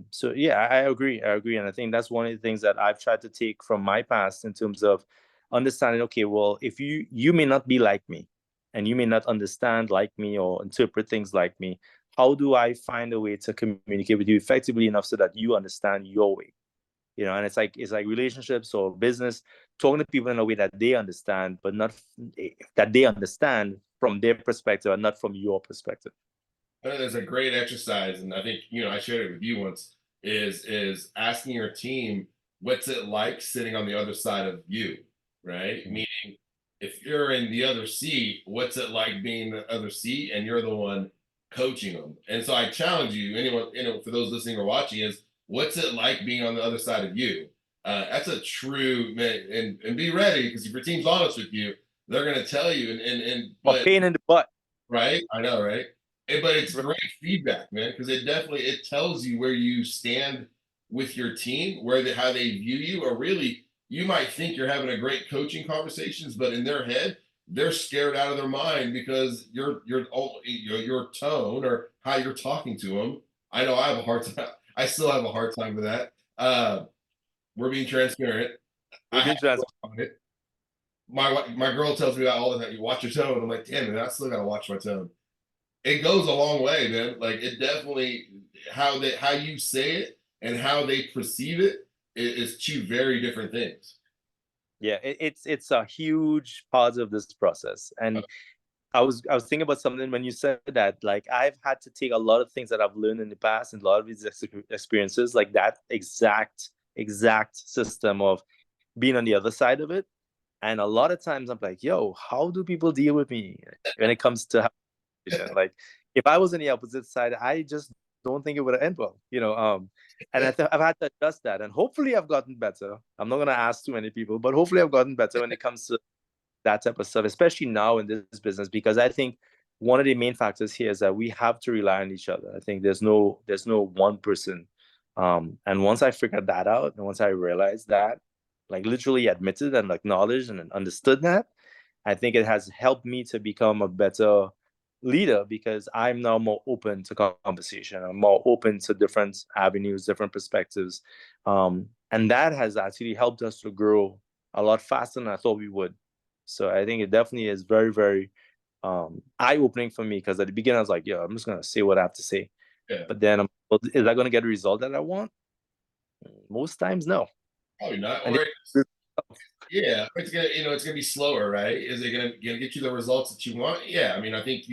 S2: So yeah, I agree. And I think that's one of the things that I've tried to take from my past in terms of understanding, okay, well, if you may not be like me and you may not understand like me or interpret things like me, how do I find a way to communicate with you effectively enough so that you understand your way? And it's like relationships or business, talking to people in a way that they understand, but not that they understand from their perspective and not from your perspective.
S1: I think there's a great exercise, and I think I shared it with you once. Is asking your team what's it like sitting on the other side of you, right?
S2: Mhm.
S1: Meaning, if you're in the other seat, what's it like being in the other seat, and you're the one coaching them? And so I challenge you, anyone, for those listening or watching, is what's it like being on the other side of you? That's a true man, and be ready because if your team's honest with you, they're going to tell you. And
S2: A
S1: but
S2: pain in the butt.
S1: right? I know, right? But it's great feedback, man, because it tells you where you stand with your team, how they view you, or really you might think you're having a great coaching conversations, but in their head, they're scared out of their mind because your tone or how you're talking to them. I know I have a hard time. I still have a hard time with that. We're being transparent. I
S2: We've
S1: have
S2: been
S1: to
S2: transparent.
S1: work on it. My girl tells me that all the time. You watch your tone. I'm like, damn it, I still gotta watch my tone. It goes a long way, man. Like it definitely how you say it and how they perceive it is two very different things.
S2: Yeah, it's a huge part of this process. And I was thinking about something when you said that. Like I've had to take a lot of things that I've learned in the past and a lot of these experiences, like that exact system of being on the other side of it. And a lot of times I'm like, yo, how do people deal with me when it comes to like if I was on the opposite side, I just don't think it would end well, and I've had to adjust that, and hopefully I've gotten better. I'm not gonna ask too many people, but hopefully I've gotten better when it comes to that type of stuff, especially now in this business, because I think one of the main factors here is that we have to rely on each other. I think there's no one person. And once I figured that out, and once I realized that, like literally admitted and acknowledged and understood that, I think it has helped me to become a better leader because I'm now more open to conversation. I'm more open to different avenues, different perspectives. And that has actually helped us to grow a lot faster than I thought we would. So I think it definitely is very, very eye-opening for me because at the beginning I was like, "Yo, I'm just gonna say what I have to say,"
S1: Yeah,
S2: but then well, is that gonna get the result that I want? Most times, no.
S1: probably not.
S2: And
S1: Or yeah, it's gonna be slower, right? Is it gonna get you the results that you want? Yeah, I mean, I think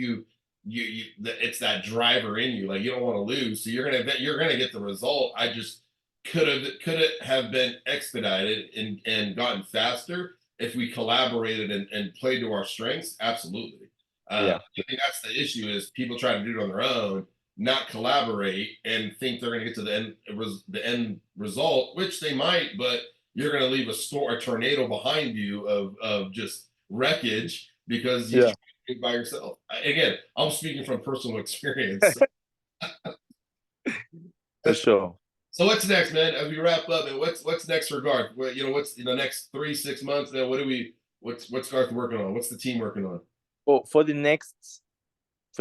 S1: it's that driver in you. Like you don't want to lose, so you're gonna get the result. I just could it have been expedited and gotten faster if we collaborated and played to our strengths? Absolutely.
S2: yeah,
S1: I think that's the issue is people try to do it on their own, not collaborate, and think they're gonna get to the end result, which they might, but you're going to leave a tornado behind you of just wreckage because you
S2: yeah,
S1: tried to do it by yourself. Again, I'm speaking from personal experience.
S2: for sure.
S1: So what's next, man? As we wrap up, and what's next for Garth? What's in the next 3 6 months, man? What's Garth working on? What's the team working on?
S2: Well, for the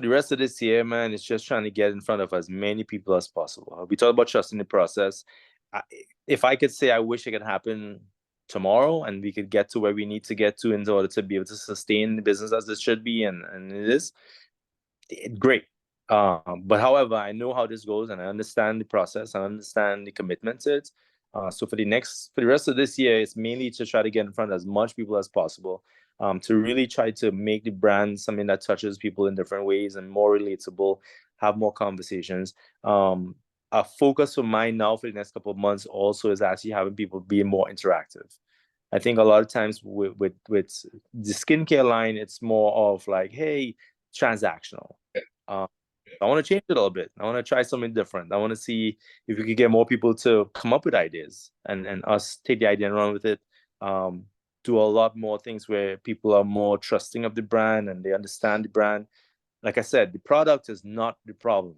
S2: rest of this year, man, it's just trying to get in front of as many people as possible. We talk about trusting the process. I, if I could say, I wish it could happen tomorrow, and we could get to where we need to get to in order to be able to sustain the business as it should be, and it is great. But however, I know how this goes, and I understand the process. I understand the commitment to it. So for the rest of this year, it's mainly to try to get in front of as much people as possible, to really try to make the brand something that touches people in different ways and more relatable, have more conversations. A focus of mine now for the next couple of months also is actually having people be more interactive. I think a lot of times with the skincare line, it's more of like, hey, transactional. Um, I want to change it a little bit. I want to try something different. I want to see if we could get more people to come up with ideas and us take the idea and run with it. Um, do a lot more things where people are more trusting of the brand and they understand the brand. Like I said, the product is not the problem.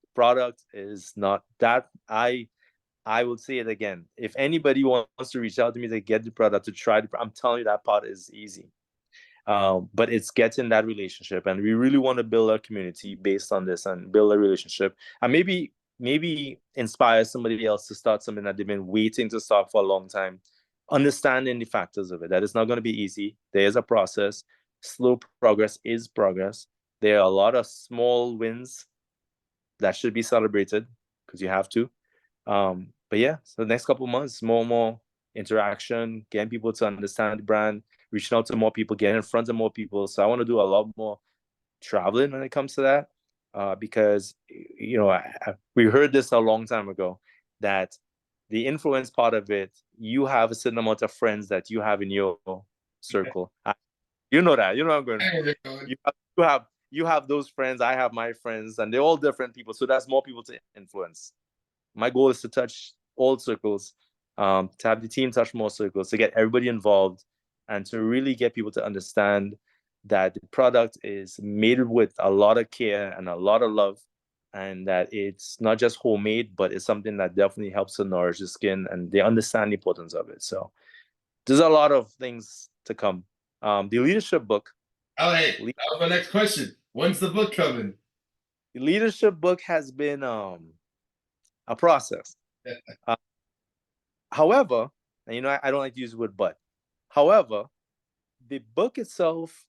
S2: The product is not that. I will say it again. If anybody wants to reach out to me to get the product to try I'm telling you that part is easy. But it's getting that relationship, and we really want to build a community based on this and build a relationship, and maybe inspire somebody else to start something that they've been waiting to start for a long time. Understanding the factors of it, that it's not going to be easy. There is a process. Slow progress is progress. There are a lot of small wins that should be celebrated because you have to. But yeah, so the next couple of months, more interaction, getting people to understand the brand, reaching out to more people, getting in front of more people. So I want to do a lot more traveling when it comes to that, because we heard this a long time ago that the influence part of it, you have a certain amount of friends that you have in your circle. You know that. You know what I'm going for. You have those friends. I have my friends, and they're all different people. So that's more people to influence. My goal is to touch all circles, to have the team touch more circles, to get everybody involved, and to really get people to understand that the product is made with a lot of care and a lot of love, and that it's not just homemade, but it's something that definitely helps to nourish the skin, and they understand the importance of it. So there's a lot of things to come. The leadership book.
S1: Oh, hey, that was my next question. When's the book coming?
S2: The leadership book has been a process. However, and I don't like to use the word but. However, the book itself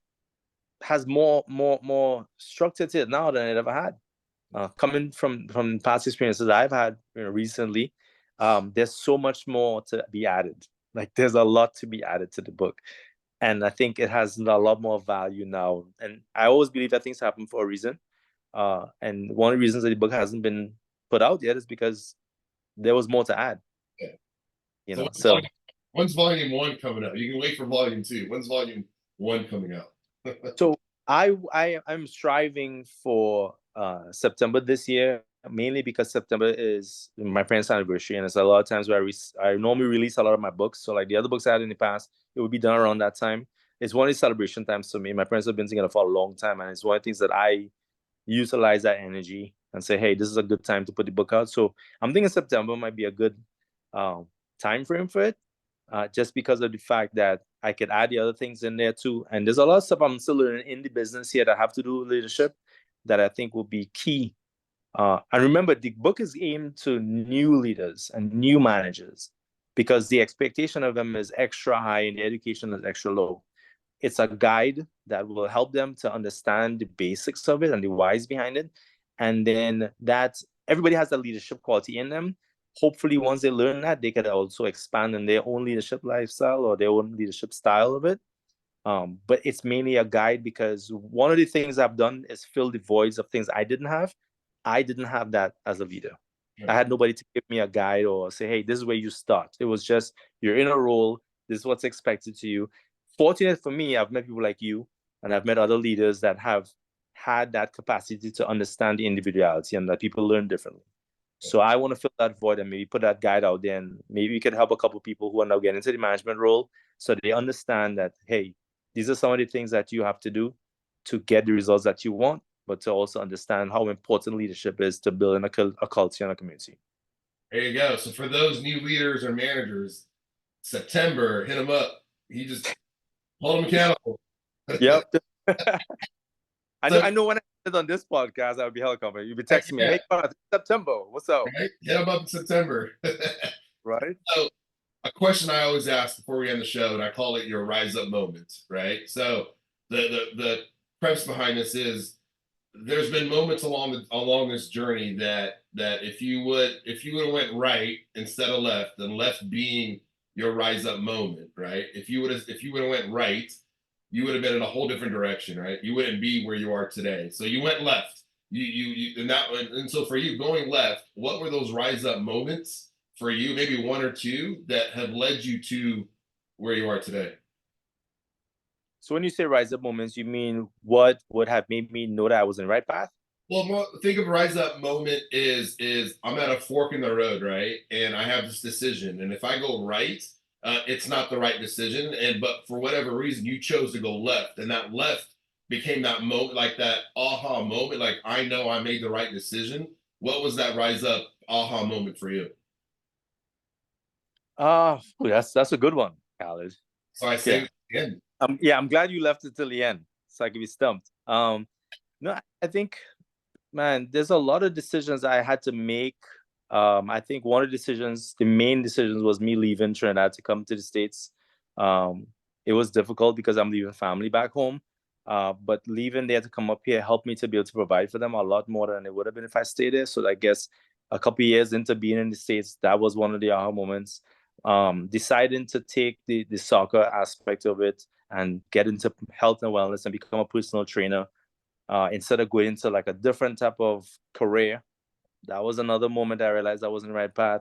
S2: has more structure to it now than it ever had. Coming from past experiences I've had recently, there's so much more to be added. Like there's a lot to be added to the book. And I think it has a lot more value now. And I always believe that things happen for a reason. And one of the reasons that the book hasn't been put out yet is because there was more to add.
S1: Yeah.
S2: So
S1: when's volume 1 coming out? You can wait for volume 2. When's volume 1 coming out?
S2: So I'm striving for September this year, mainly because September is my parents' anniversary, and it's a lot of times where I normally release a lot of my books. So like the other books I had in the past, it would be done around that time. It's one of the celebration times for me. My parents have been together for a long time, and it's one of the things that I utilize that energy and say, hey, this is a good time to put the book out. So I'm thinking September might be a good time frame for it, just because of the fact that I could add the other things in there too. And there's a lot of stuff I'm still learning in the business here that have to do with leadership that I think will be key. And remember, the book is aimed to new leaders and new managers because the expectation of them is extra high and the education is extra low. It's a guide that will help them to understand the basics of it and the whys behind it. And then that everybody has a leadership quality in them. Hopefully, once they learn that, they can also expand in their own leadership lifestyle or their own leadership style of it. But it's mainly a guide because one of the things I've done is fill the voids of things I didn't have. I didn't have that as a leader. I had nobody to give me a guide or say, hey, this is where you start. It was just, you're in a role. This is what's expected to you. Fortunate for me, I've met people like you, and I've met other leaders that have had that capacity to understand the individuality and that people learn differently. So I want to fill that void and maybe put that guide out there, and maybe we could help a couple of people who are now getting into the management role so they understand that, hey, these are some of the things that you have to do to get the results that you want, but to also understand how important leadership is to building a culture and a community.
S1: There you go. So for those new leaders or managers, September, hit them up. You just hold them accountable.
S2: Yep. I know when I did on this podcast, I would be helicopter. You'd be texting me, hey, September, what's up?
S1: Right? Hit them up in September.
S2: Right.
S1: So a question I always ask before we end the show, and I call it your rise up moment, right? So the premise behind this is there's been moments along this journey that that if you would have went right instead of left, and left being your rise up moment, right? If you would have went right, you would have been in a whole different direction, right? You wouldn't be where you are today. So you went left. And so for you going left, what were those rise up moments for you? Maybe one or two that have led you to where you are today.
S2: So when you say rise up moments, you mean what would have made me know that I was in the right path?
S1: Well, think of rise up moment is I'm at a fork in the road, right? And I have this decision, and if I go right, it's not the right decision. And but for whatever reason, you chose to go left, and that left became that moment, like that aha moment. Like I know I made the right decision. What was that rise up aha moment for you?
S2: That's a good one, Khaled.
S1: So I
S2: Yeah.
S1: say again.
S2: Yeah, I'm glad you left it till the end, so I can be stumped. No, I think, man, there's a lot of decisions I had to make. I think one of the decisions, the main decisions, was me leaving Trinidad to come to the States. Um, it was difficult because I'm leaving family back home. But leaving there to come up here helped me to be able to provide for them a lot more than it would have been if I stayed there. So I guess a couple of years into being in the States, that was one of the aha moments. Deciding to take the soccer aspect of it and get into health and wellness and become a personal trainer, instead of going into like a different type of career. That was another moment I realized I was in the right path.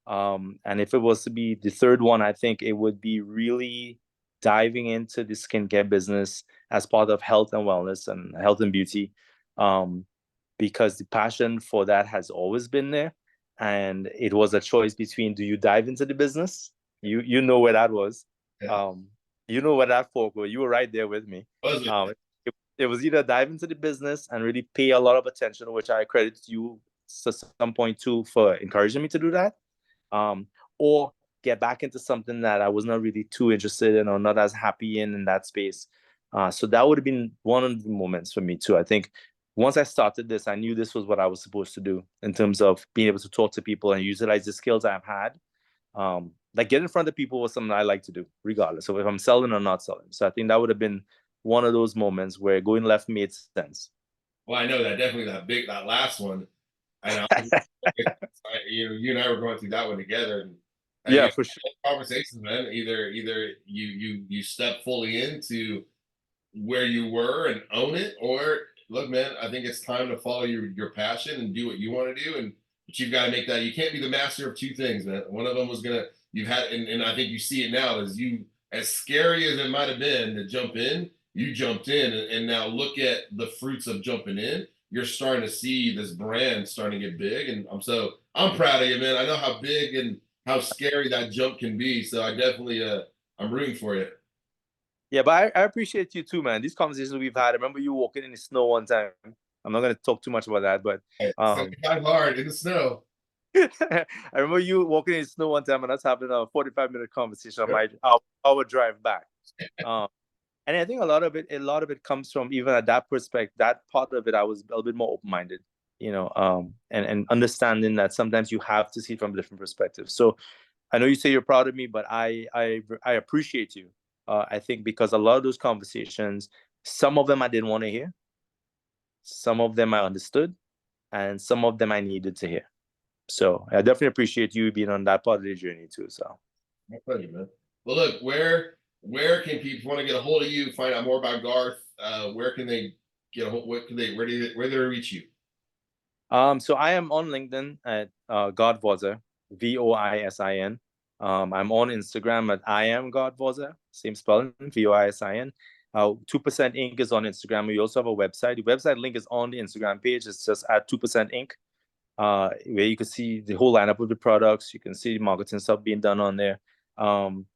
S2: And if it was to be the third one, I think it would be really diving into the skincare business as part of health and wellness and health and beauty, um, because the passion for that has always been there. And it was a choice between, do you dive into the business? You know where that was.
S1: Yeah.
S2: Um, you know where that fork was. You were right there with me.
S1: Was it?
S2: It was either dive into the business and really pay a lot of attention, which I credit you at some point too for encouraging me to do that, um, or get back into something that I was not really too interested in or not as happy in that space. So that would have been one of the moments for me too. I think once I started this, I knew this was what I was supposed to do in terms of being able to talk to people and utilize the skills I've had. Like getting in front of people was something I like to do, regardless of if I'm selling or not selling. So I think that would have been one of those moments where going left made sense.
S1: Well, I know that definitely that last one. I know. You and I were going through that one together, and
S2: Yeah, for sure.
S1: conversations, man. Either you step fully into where you were and own it, or look, man, I think it's time to follow your passion and do what you want to do, and but you've got to make that. You can't be the master of two things, man. One of them was gonna you've had, and I think you see it now as you as scary as it might have been to jump in, you jumped in, and now look at the fruits of jumping in. You're starting to see this brand starting to get big, and I'm proud of you, man. I know how big and how scary that jump can be, so I definitely I'm rooting for you.
S2: Yeah, but I appreciate you too, man. These conversations we've had. I remember you walking in the snow one time. I'm not gonna talk too much about that, but
S1: So kind hard in the snow.
S2: I remember you walking in the snow one time and us having a 45-minute conversation on our drive back. Um, and I think a lot of it comes from, even at that perspective, that part of it, I was a little bit more open-minded, and understanding that sometimes you have to see it from a different perspective. So I know you say you're proud of me, but I appreciate you. I think because a lot of those conversations, some of them I didn't want to hear, some of them I understood, and some of them I needed to hear. So I definitely appreciate you being on that part of the journey too. So
S1: My pleasure, man. Well, look, where can people want to get a hold of you, find out more about Garth? Where can they get a hold? What can they? Where do they reach you?
S2: so I am on LinkedIn at God Voisin, Voisin. I'm on Instagram at I am God Voisin, same spelling, Voisin. 2% Inc. is on Instagram. We also have a website. The website link is on the Instagram page. It's just at 2% Inc., where you can see the whole lineup of the products. You can see the marketing stuff being done on there. Um,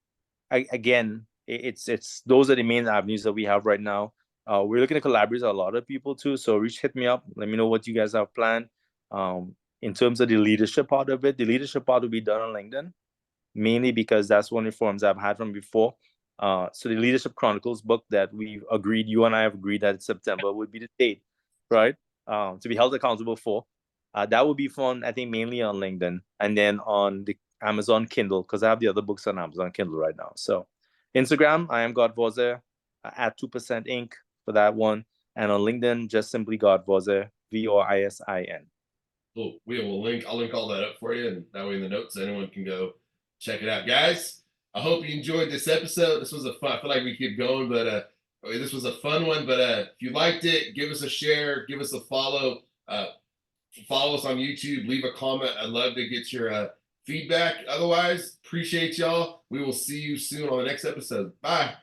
S2: again, it's those are the main avenues that we have right now. We're looking to collaborate with a lot of people too. So hit me up. Let me know what you guys have planned. In terms of the leadership part of it, the leadership part will be done on LinkedIn, mainly because that's one of the forums I've had from before. So the Leadership Chronicles book that you and I have agreed that September would be the date, right? To be held accountable for. That would be fun, I think, mainly on LinkedIn, and then on the Amazon Kindle, because I have the other books on Amazon Kindle right now. So Instagram, I am God Voisin, at 2% Inc. for that one. And on LinkedIn, just simply God Voisin, Voisin.
S1: Cool. I'll link all that up for you, and that way in the notes, anyone can go check it out. Guys, I hope you enjoyed this episode. This was a fun, I feel like we keep going, but this was a fun one. But if you liked it, give us a share, give us a follow. Follow us on YouTube, leave a comment. I'd love to get your feedback. Otherwise, appreciate y'all. We will see you soon on the next episode. Bye.